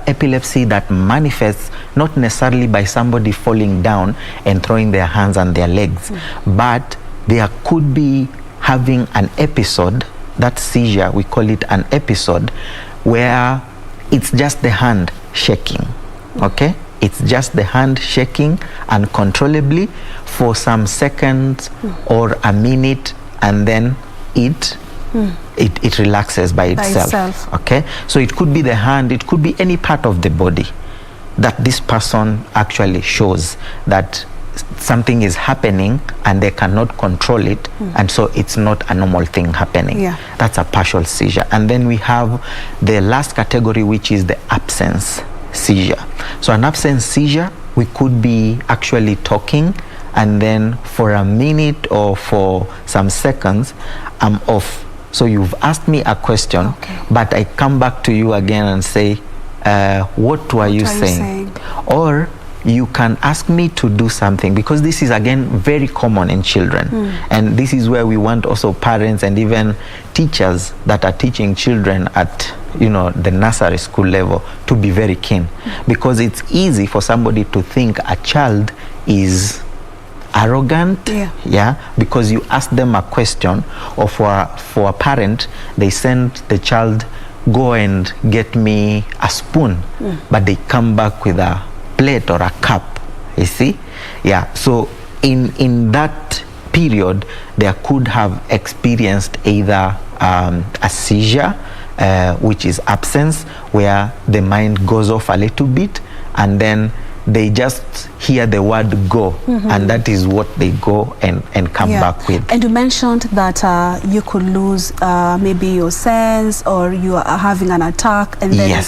epilepsy that manifests not necessarily by somebody falling down and throwing their hands and their legs, but there could be having an episode, that seizure, we call it an episode, where it's just the hand shaking, okay? It's just the hand shaking uncontrollably for some seconds or a minute, and then it relaxes by itself. Okay, so it could be the hand, it could be any part of the body that this person actually shows that something is happening and they cannot control it, and so it's not a normal thing happening. That's a partial seizure. And then we have the last category, which is the absence seizure. So an absence seizure, we could be actually talking, and then for a minute or for some seconds, I'm off. So you've asked me a question, but I come back to you again and say, what were you saying? Or you can ask me to do something, because this is again very common in children. And this is where we want also parents and even teachers that are teaching children at the nursery school level to be very keen, because it's easy for somebody to think a child is arrogant, because you ask them a question, or for a parent, they send the child, go and get me a spoon, but they come back with a plate or a cup, you see? So in that period, they could have experienced either a seizure, which is absence, where the mind goes off a little bit, and then they just hear the word go, and that is what they go and come back with. And you mentioned that you could lose maybe your sense, or you are having an attack, and then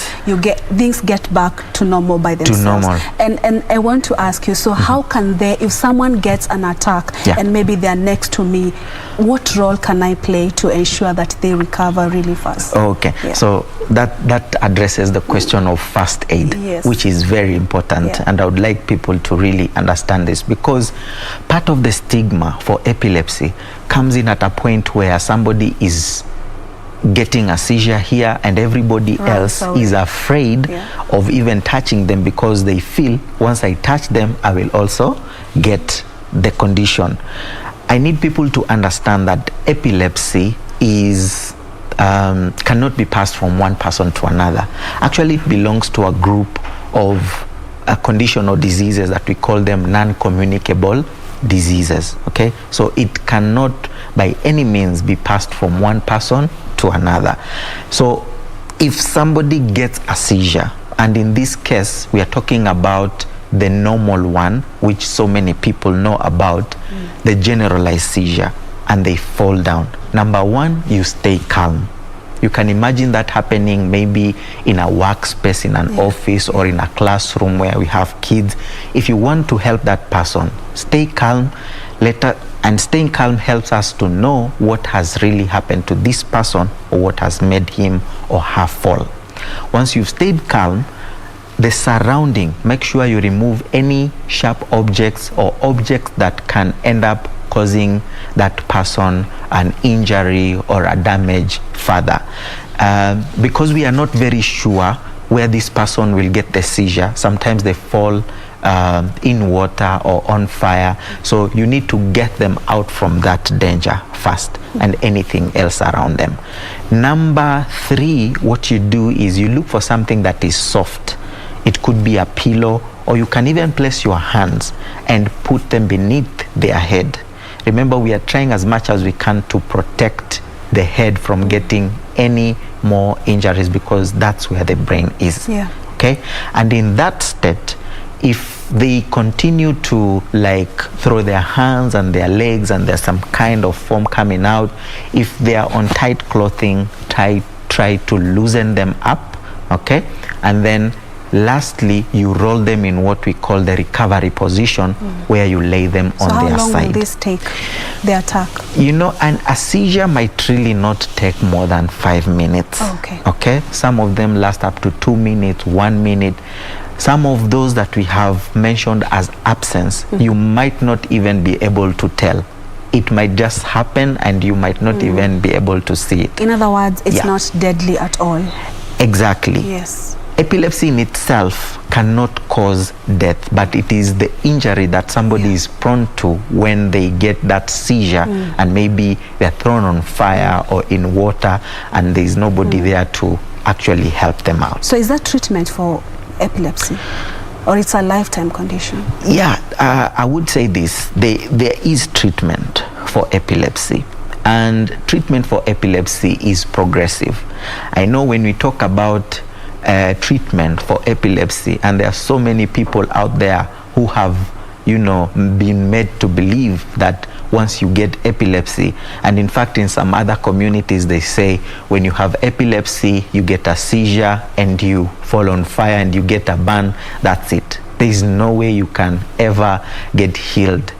things get back to normal by themselves. And I want to ask you, so how can they, if someone gets an attack and maybe they are next to me, what role can I play to ensure that they recover really fast? Okay, so that addresses the question of first aid, which is very important, and I would like people to really understand this, because part of the stigma for epilepsy comes in at a point where somebody is getting a seizure here and everybody else is afraid of even touching them, because they feel once I touch them I will also get the condition. I need people to understand that epilepsy is cannot be passed from one person to another. Actually, it belongs to a group of a condition or diseases that we call them non-communicable diseases. Okay, so it cannot by any means be passed from one person to another. So if somebody gets a seizure, and in this case we are talking about the normal one, which so many people know about, the generalized seizure, and they fall down, number one, you stay calm. You can imagine that happening maybe in a workspace, in an office, or in a classroom where we have kids. If you want to help that person, stay calm. And staying calm helps us to know what has really happened to this person, or what has made him or her fall. Once you've stayed calm, the surrounding, make sure you remove any sharp objects or objects that can end up causing that person an injury or a damage further. Because we are not very sure where this person will get the seizure, sometimes they fall in water or on fire, so you need to get them out from that danger first, and anything else around them. Number three, what you do is you look for something that is soft. It could be a pillow, or you can even place your hands and put them beneath their head. Remember, we are trying as much as we can to protect the head from getting any more injuries, because that's where the brain is. Okay, and in that state, if they continue to like throw their hands and their legs and there's some kind of foam coming out, if they are on tight clothing, try to loosen them up. Okay, and then lastly, you roll them in what we call the recovery position, where you lay them on their side. So how long will this take, the attack? You know, and a seizure might really not take more than 5 minutes. Okay, some of them last up to 2 minutes, 1 minute. Some of those that we have mentioned as absence, you might not even be able to tell. It might just happen and you might not even be able to see it. In other words, it's not deadly at all. Exactly. Yes. Epilepsy in itself cannot cause death, but it is the injury that somebody is prone to when they get that seizure, and maybe they're thrown on fire or in water, and there's nobody there to actually help them out. So is that treatment for epilepsy, or it's a lifetime condition? Yeah, I would say this. There is treatment for epilepsy, and treatment for epilepsy is progressive. I know when we talk about treatment for epilepsy, and there are so many people out there who have, you know, been made to believe that once you get epilepsy, and in fact in some other communities they say when you have epilepsy you get a seizure and you fall on fire and you get a burn, that's it. There is no way you can ever get healed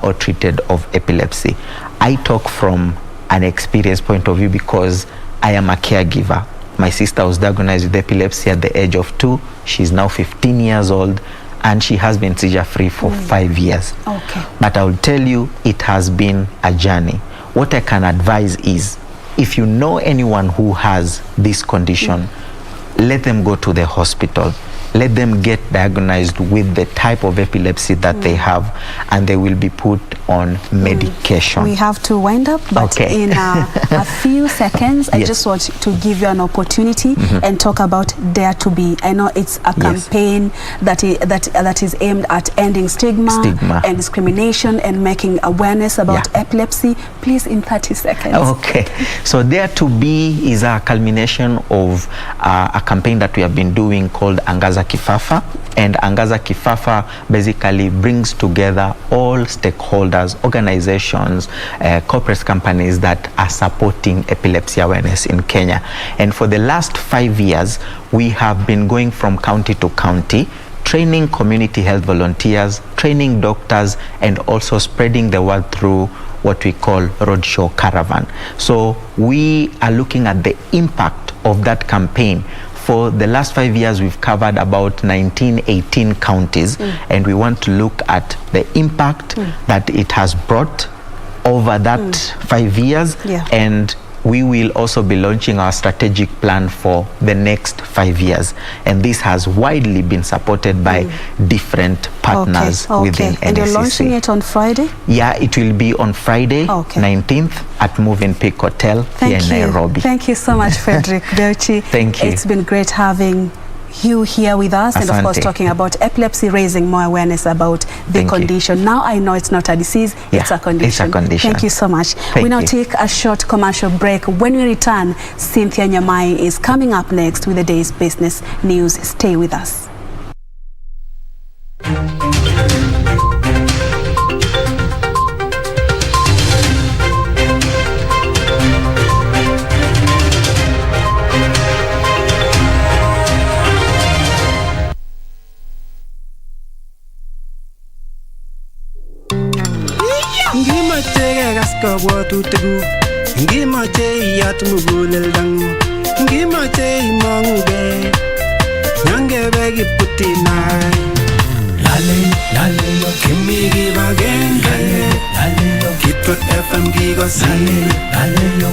or treated of epilepsy. I talk from an experience point of view because I am a caregiver. My sister was diagnosed with epilepsy at the age of 2. She's now 15 years old, and she has been seizure-free for 5 years. Okay. But I will tell you, it has been a journey. What I can advise is, if you know anyone who has this condition, let them go to the hospital. Let them get diagnosed with the type of epilepsy that they have, and they will be put on medication. We have to wind up, but in a few seconds, I just want to give you an opportunity and talk about Dare to Be. I know it's a campaign that is aimed at ending stigma and discrimination and making awareness about epilepsy. Please, in 30 seconds. Okay, so Dare to Be is a culmination of a campaign that we have been doing called Angaza Kifafa. and Angaza Kifafa basically brings together all stakeholders, organizations, corporate companies that are supporting epilepsy awareness in Kenya. And for the last 5 years, we have been going from county to county, training community health volunteers, training doctors, and also spreading the word through what we call roadshow caravan. So we are looking at the impact of that campaign. For the last 5 years, we've covered about 18 counties, and we want to look at the impact that it has brought over that 5 years, and we will also be launching our strategic plan for the next 5 years. And this has widely been supported by different partners within NSCC. And you're launching it on Friday? Yeah, it will be on Friday, 19th at Move & Peak Hotel here in Nairobi. Thank you so much, Frederick Belchi. Thank you. It's been great having you here with us, and of course talking about epilepsy, raising more awareness about the condition. Now I know it's not a disease, it's a condition. It's a condition. Thank you so much. We now take a short commercial break. When we return, Cynthia Nyamai is coming up next with the day's business news. Stay with us. Kabwatutikuk ngimache iyat muguleldangu ngimache imanguge nyangebe kiputinai lale yo kimi kibagenge Kitwek FM kigosi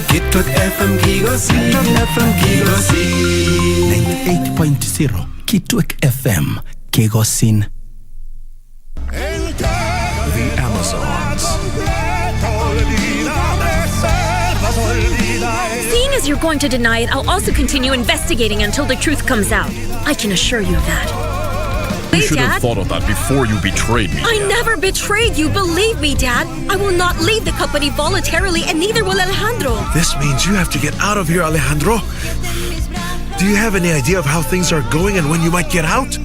Kitwek FM kigosi 98.0 Kitwek FM kigosin. The Amazons. Seeing as you're going to deny it, I'll also continue investigating until the truth comes out. I can assure you of that. You should have thought of that before you betrayed me. I never betrayed you, believe me, Dad. I will not leave the company voluntarily, and neither will Alejandro. This means you have to get out of here, Alejandro. Do you have any idea of how things are going and when you might get out?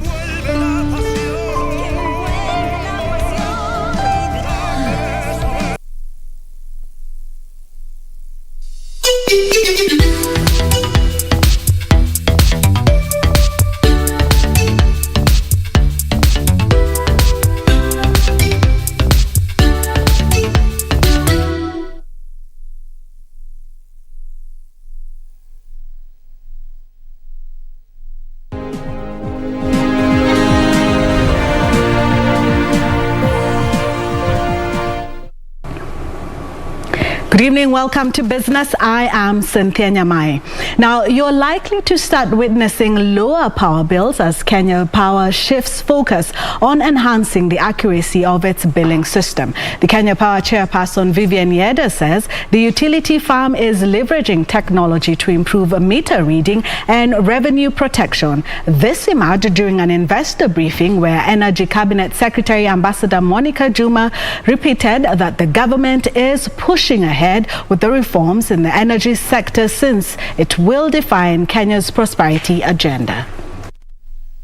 Good evening, welcome to Business. I am Cynthia Nyamai. Now, you're likely to start witnessing lower power bills as Kenya Power shifts focus on enhancing the accuracy of its billing system. The Kenya Power chairperson Vivian Yeda says the utility firm is leveraging technology to improve meter reading and revenue protection. This emerged during an investor briefing where Energy Cabinet Secretary Ambassador Monica Juma repeated that the government is pushing ahead with the reforms in the energy sector since it will define Kenya's prosperity agenda.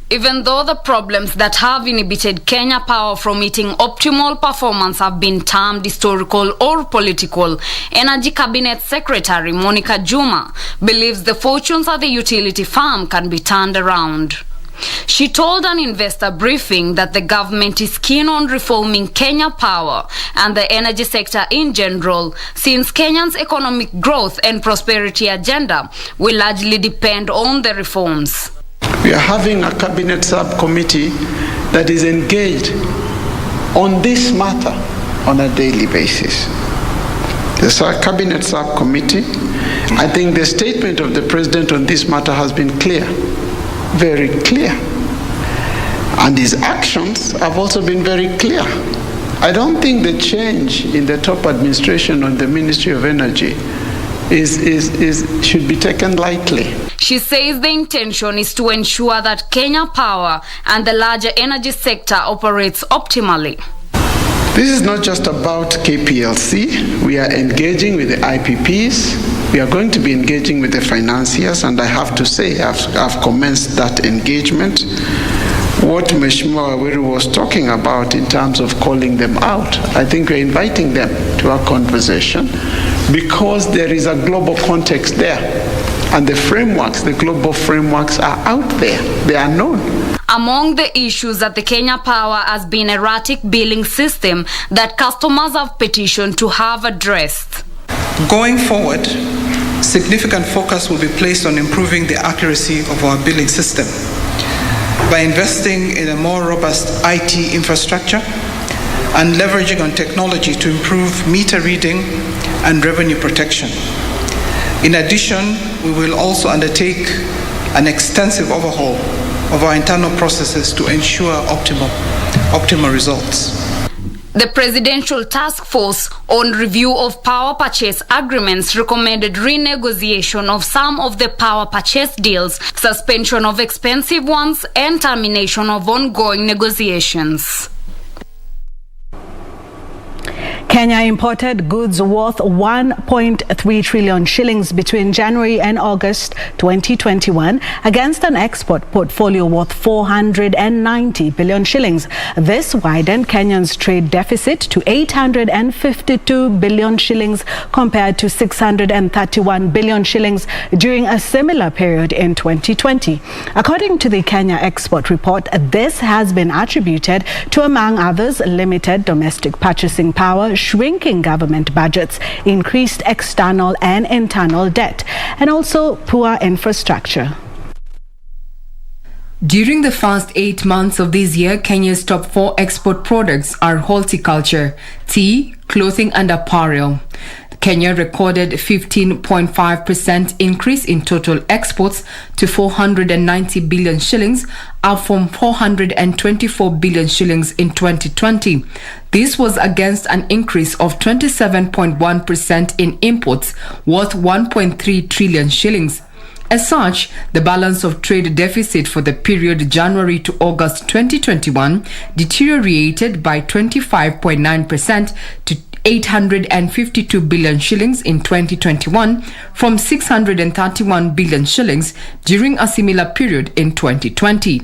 Even though the problems that have inhibited Kenya Power from meeting optimal performance have been termed historical or political, Energy Cabinet Secretary Monica Juma believes the fortunes of the utility firm can be turned around. She told an investor briefing that the government is keen on reforming Kenya Power and the energy sector in general, since Kenya's economic growth and prosperity agenda will largely depend on the reforms. We are having a cabinet subcommittee that is engaged on this matter on a daily basis. The cabinet subcommittee, I think the statement of the president on this matter has been clear. Very clear. And his actions have also been very clear. I don't think the change in the top administration on the Ministry of Energy should be taken lightly. She says the intention is to ensure that Kenya Power and the larger energy sector operates optimally. This is not just about KPLC. We are engaging with the IPPs. We are going to be engaging with the financiers, and I have to say I've commenced that engagement. what Mheshimiwa Waweru was talking about in terms of calling them out. I think we're inviting them to our conversation because there is a global context there. And the frameworks, the global frameworks are out there. They are known. Among the issues that the Kenya Power has been erratic billing system that customers have petitioned to have addressed. Going forward, significant focus will be placed on improving the accuracy of our billing system by investing in a more robust IT infrastructure and leveraging on technology to improve meter reading and revenue protection. In addition, we will also undertake an extensive overhaul of our internal processes to ensure optimal results. The Presidential Task Force on Review of Power Purchase Agreements recommended renegotiation of some of the power purchase deals, suspension of expensive ones, and termination of ongoing negotiations. Kenya imported goods worth 1.3 trillion shillings between January and August 2021 against an export portfolio worth 490 billion shillings. This widened Kenya's trade deficit to 852 billion shillings compared to 631 billion shillings during a similar period in 2020. According to the Kenya Export Report, this has been attributed to, among others, limited domestic purchasing power, shrinking government budgets, increased external and internal debt, and also poor infrastructure. During the first 8 months of this year, Kenya's top 4 export products are horticulture, tea, clothing and apparel. Kenya recorded 15.5% increase in total exports to 490 billion shillings, up from 424 billion shillings in 2020. This was against an increase of 27.1% in imports, worth 1.3 trillion shillings. As such, the balance of trade deficit for the period January to August 2021 deteriorated by 25.9% to 852 billion shillings in 2021 from 631 billion shillings during a similar period in 2020.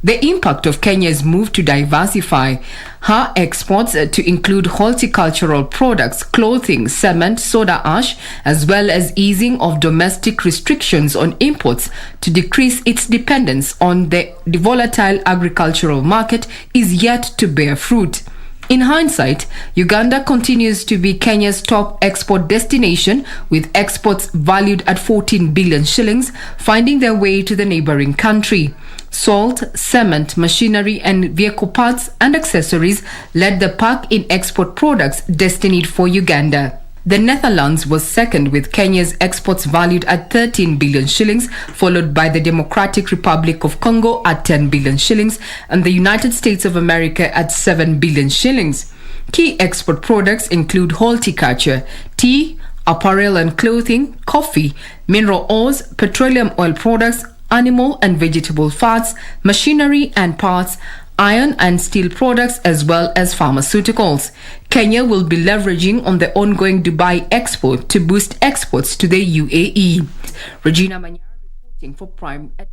The impact of Kenya's move to diversify her exports to include horticultural products, clothing, cement, soda ash, as well as easing of domestic restrictions on imports to decrease its dependence on the volatile agricultural market is yet to bear fruit. In hindsight, Uganda continues to be Kenya's top export destination, with exports valued at 14 billion shillings finding their way to the neighboring country. Salt, cement, machinery and vehicle parts and accessories led the pack in export products destined for Uganda. The Netherlands was second with Kenya's exports valued at 13 billion shillings, followed by the Democratic Republic of Congo at 10 billion shillings and the United States of America at 7 billion shillings. Key export products include horticulture, tea, apparel and clothing, coffee, mineral oils, petroleum oil products, animal and vegetable fats, machinery and parts, iron and steel products, as well as pharmaceuticals. Kenya will be leveraging on the ongoing Dubai Expo to boost exports to the UAE. Regina Manyara reporting for Prime Edition.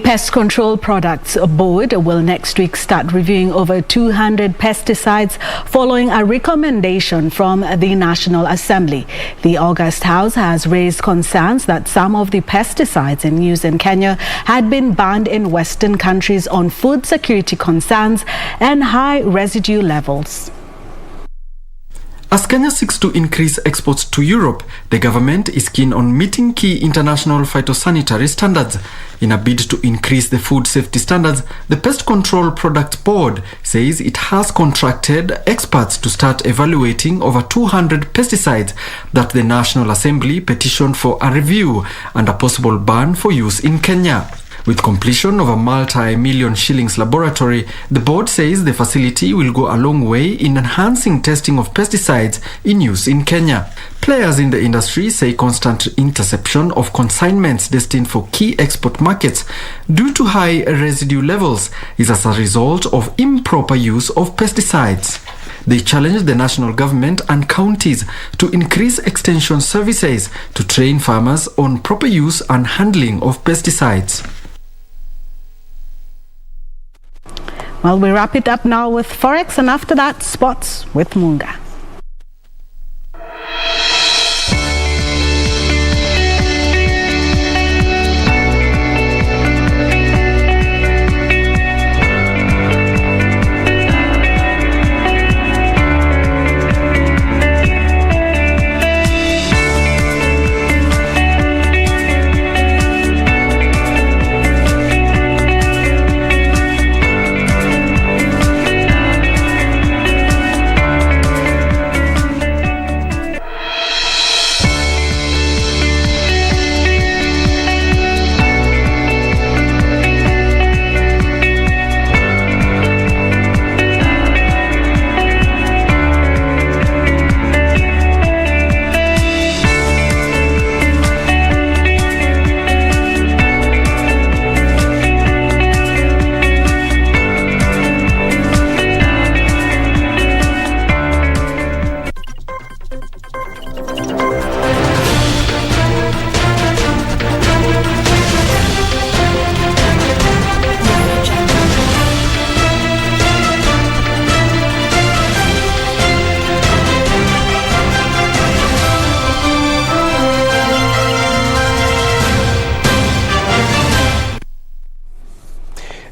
Pest Control Products Board will next week start reviewing over 200 pesticides following a recommendation from the National Assembly. The August House has raised concerns that some of the pesticides in use in Kenya had been banned in Western countries on food security concerns and high residue levels. As Kenya seeks to increase exports to Europe, the government is keen on meeting key international phytosanitary standards. In a bid to increase the food safety standards, the Pest Control Products Board says it has contracted experts to start evaluating over 200 pesticides that the National Assembly petitioned for a review and a possible ban for use in Kenya. With completion of a multi-million shillings laboratory, the board says the facility will go a long way in enhancing testing of pesticides in use in Kenya. Players in the industry say constant interception of consignments destined for key export markets due to high residue levels is as a result of improper use of pesticides. They challenged the national government and counties to increase extension services to train farmers on proper use and handling of pesticides. Well, we wrap it up now with Forex, and after that, sports with Munga.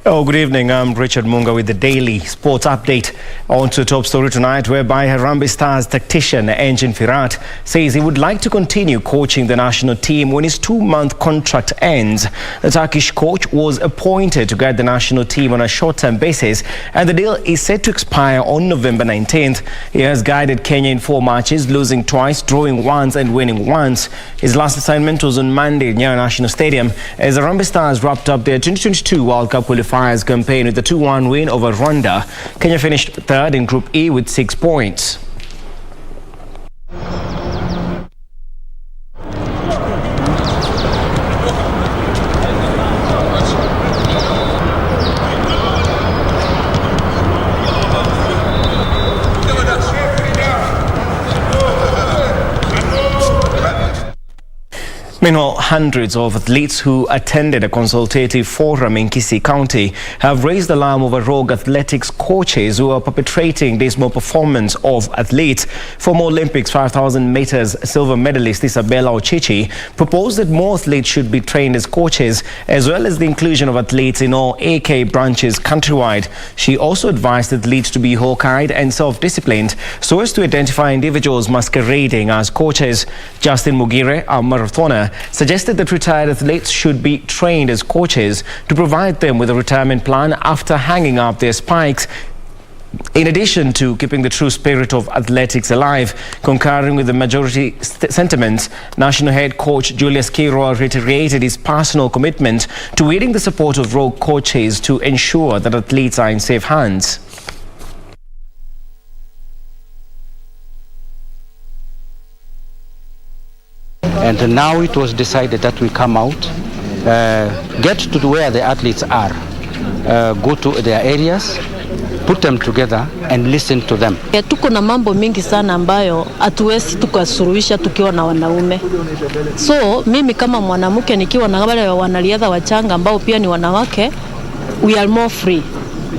Oh, good evening. I'm Richard Munga with the Daily Sports Update. On to top story tonight, whereby Harambee Stars tactician Engin Firat says he would like to continue coaching the national team when his 2-month contract ends. The Turkish coach was appointed to guide the national team on a short-term basis, and the deal is set to expire on November 19th. He has guided Kenya in 4 matches, losing twice, drawing once and winning once. His last assignment was on Monday near National Stadium as the Harambee Stars wrapped up their 2022 World Cup qualifiers campaign with a 2-1 win over Rwanda. Kenya finished third in Group E with 6 points. Meanwhile, hundreds of athletes who attended a consultative forum in Kisii County have raised alarm over rogue athletics coaches who are perpetrating dismal performance of athletes. Former Olympics 5,000 meters silver medalist Isabella Ochichi proposed that more athletes should be trained as coaches, as well as the inclusion of athletes in all AK branches countrywide. She also advised athletes to be hawk-eyed and self-disciplined so as to identify individuals masquerading as coaches. Justin Mugire, a marathoner, suggested that retired athletes should be trained as coaches to provide them with a retirement plan after hanging up their spikes. In addition to keeping the true spirit of athletics alive, concurring with the majority sentiments, national head coach Julius Kirwa reiterated his personal commitment to winning the support of rogue coaches to ensure that athletes are in safe hands. And now it was decided that we come out, get to where the athletes are, go to their areas, put them together and listen to them. Tuko na mambo mingi sana ambayo hatuwezi tukasuluhisha tukiwa na wanaume. So mimi kama mwanamke nikiwa na wale wanariadha wachanga ambao pia ni wanawake, we are more free.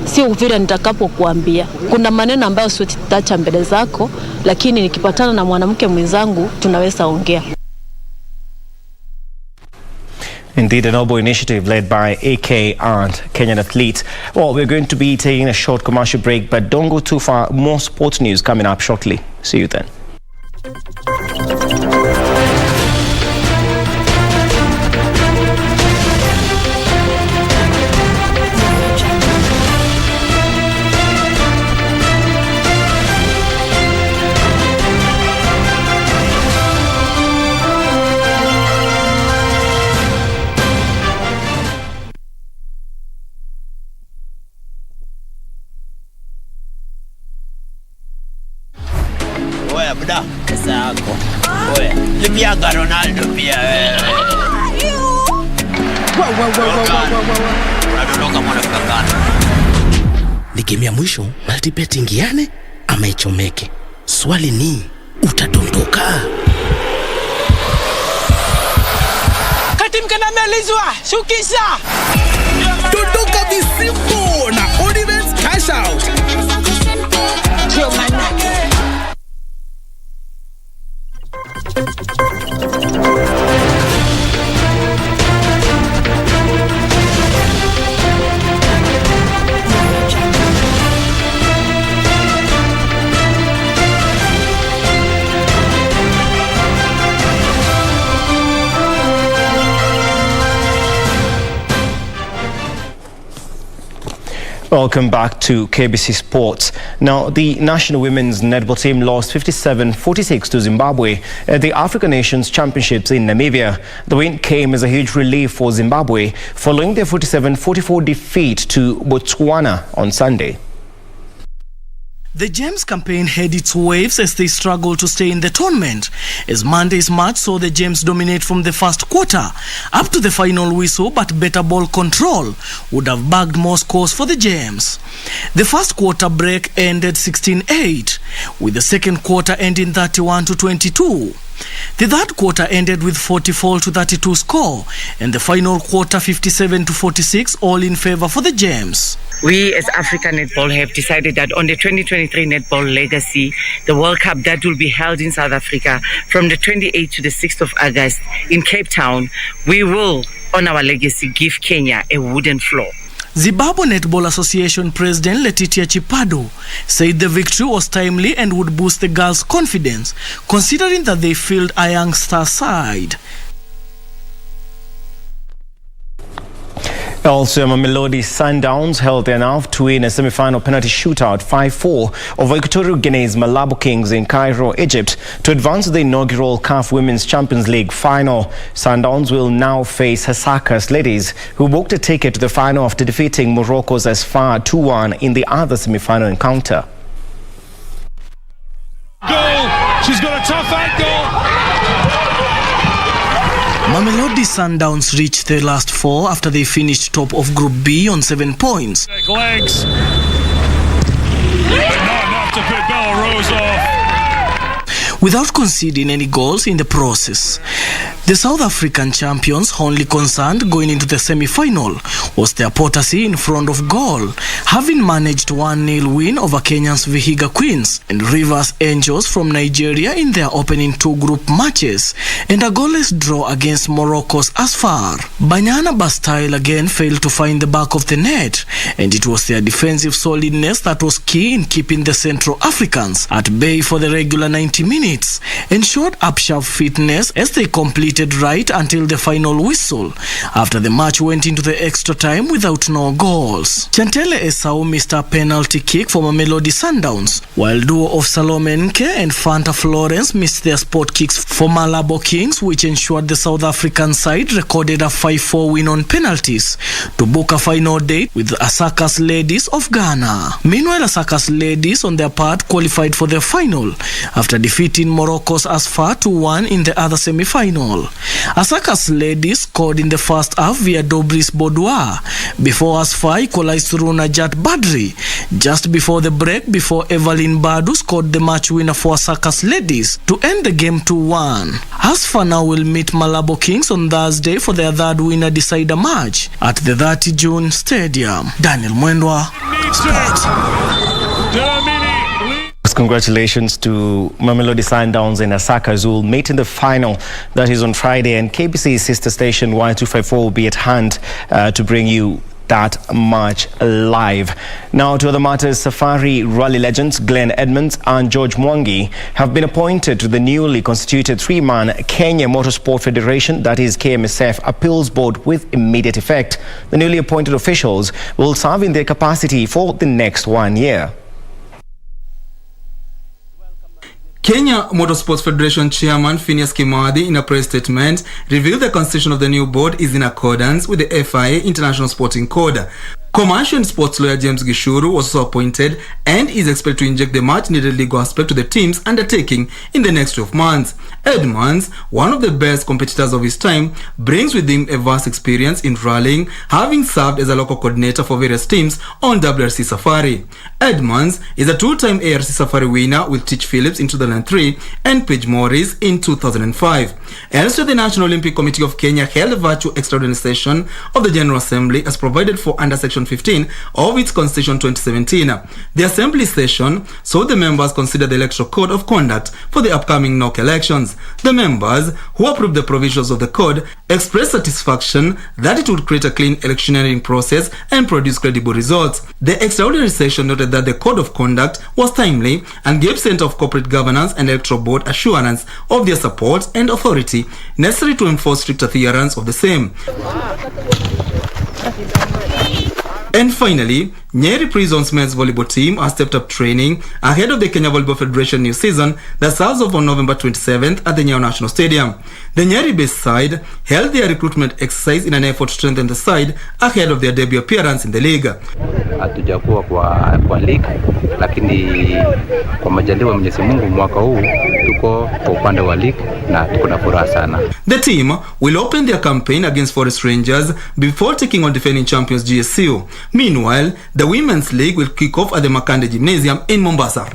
Sio vile nitakapokuambia. Kuna maneno ambayo siwezi tutacha mbele zako, lakini nikipatana na mwanamke mwenzangu tunaweza ongea. Indeed, a noble initiative led by AK and Kenyan athletes. Well, we're going to be taking a short commercial break, but don't go too far. More sports news coming up shortly. See you then. Pesa yako. Oya, limbiaga Ronaldo pia wewe. Unadondoka mwanafika gani? Ni game ya mwisho, multibet ingiane ama ichomeke. Swali ni, utadondoka? Kati mkana melizwa, shukisha. Dondoka visimbo na Odibets Welcome back to KBC Sports. Now, the national women's netball team lost 57-46 to Zimbabwe at the African Nations Championships in Namibia. The win came as a huge relief for Zimbabwe following their 47-44 defeat to Botswana on Sunday. The Gems campaign had its waves as they struggled to stay in the tournament, as Monday's match saw the Gems dominate from the first quarter up to the final whistle, but better ball control would have bagged more scores for the Gems. The first quarter break ended 16-8, with the second quarter ending 31-22. The third quarter ended with 44-32 score, and the final quarter 57-46, all in favor for the Gems. We as Africa Netball have decided that on the 2023 Netball Legacy, the World Cup that will be held in South Africa from the 28th to the 6th of August in Cape Town, we will, on our legacy, give Kenya a wooden floor. Zimbabwe Netball Association President Letitia Chipado said the victory was timely and would boost the girls' confidence, considering that they field a youngster side. Also, Mamelodi Sundowns held enough to win a semi-final penalty shootout 5-4 over Equatorial Guinea's Malabo Kings in Cairo, Egypt, to advance to the inaugural CAF Women's Champions League final. Sundowns will now face Hasaka's Ladies, who booked a ticket to the final after defeating Morocco's Asfar 2-1 in the other semi-final encounter. Goal! She's got a tough angle! Mamelodi Sundowns reached the last four after they finished top of Group B on 7 points. Legs. But not enough to put Belarus off. Without conceding any goals in the process. The South African champions' only concern going into the semi-final was their potency in front of goal, having managed 1-0 win over Kenya's Vihiga Queens and Rivers Angels from Nigeria in their opening 2 group matches, and a goalless draw against Morocco's Asfar. Banyana Bastille again failed to find the back of the net, and it was their defensive solidness that was key in keeping the Central Africans at bay for the regular 90 minutes, and showed up sharp fitness as they completed right until the final whistle, after the match went into the extra time without no goals. Chantele Esau missed a penalty kick for Mamelodi Sundowns, while duo of Salome Nke and Fanta Florence missed their spot kicks for Malabo Kings, which ensured the South African side recorded a 5-4 win on penalties to book a final date with Asaka's Ladies of Ghana. Meanwhile, Asaka's Ladies on their part qualified for the final after defeating Morocco's Asfar 2-1 in the other semi-final. Asaka's Ladies scored in the first half via Dobris Boudoir before Asfar equalized through Najat Badri just before the break, before Evelyn Badu scored the match winner for Asaka's Ladies to end the game 2-1. Asfar now will meet Malabo Kings on Thursday for their third winner decider match at the 30 June Stadium. Daniel Mwendwa, Sports. Congratulations to Mamelodi Sundowns and Asakas, who will meet in the final. That is on Friday, and KBC's sister station Y254 will be at hand to bring you that match live. Now to other matters. Safari Rally legends Glenn Edmonds and George Mwangi have been appointed to the newly constituted 3-man Kenya Motorsport Federation, that is KMSF, appeals board with immediate effect. The newly appointed officials will serve in their capacity for the next 1 year. Kenya Motorsports Federation Chairman Phineas Kimathi, in a press statement, revealed the constitution of the new board is in accordance with the FIA International Sporting Code. Commercial and sports lawyer James Gishuru was also appointed and is expected to inject the much-needed legal aspect to the team's undertaking in the next 12 months. Edmonds, one of the best competitors of his time, brings with him a vast experience in rallying, having served as a local coordinator for various teams on WRC Safari. Edmonds is a 2-time ARC Safari winner with Teach Phillips in 2003 and Paige Morris in 2005. Elsewhere, the National Olympic Committee of Kenya held a virtual extraordinary session of the General Assembly as provided for under Section 15 of its Constitution 2017. The Assembly session saw the members consider the Electoral Code of Conduct for the upcoming NOC elections. The members, who approved the provisions of the code, expressed satisfaction that it would create a clean electioneering process and produce credible results. The extraordinary session noted that the Code of Conduct was timely and gave Center of Corporate Governance and Electoral Board assurance of their support and authority necessary to enforce strict adherence of the same. And finally, Nyeri Prison's men's volleyball team has stepped up training ahead of the Kenya Volleyball Federation new season that starts off on November 27th at the Nyayo National Stadium. The Nyeri-based side held their recruitment exercise in an effort to strengthen the side ahead of their debut appearance in the league. Hatujakuwa kwa league, lakini kwa majaliwa Mwenyezi Mungu mwaka huu tuko kwa upande wa league na tuko na furaha sana. The team will open their campaign against Forest Rangers before taking on defending champions GSU. Meanwhile, the Women's League will kick off at the Makande Gymnasium in Mombasa.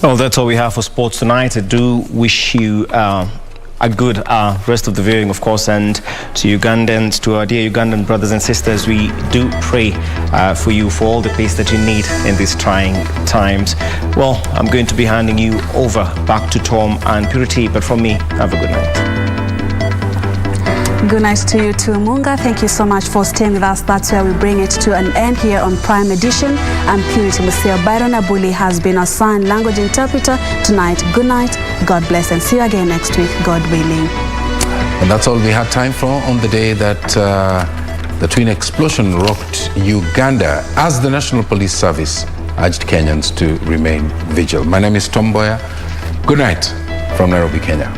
Well, that's all we have for sports tonight. I do wish you a good rest of the viewing, of course, and to Ugandans, to our dear Ugandan brothers and sisters, we do pray for you for all the peace that you need in these trying times. Well, I'm going to be handing you over back to Tom and Purity, but from me, have a good night. Good night to you too, Munga. Thank you so much for staying with us. That's where we bring it to an end here on Prime Edition. I'm Purity Museo. Byron Abuli has been our sign language interpreter tonight. Good night, God bless, and see you again next week, God willing. And that's all we had time for on the day that the twin explosion rocked Uganda, as the National Police Service urged Kenyans to remain vigilant. My name is Mboya. Good night from Nairobi, Kenya.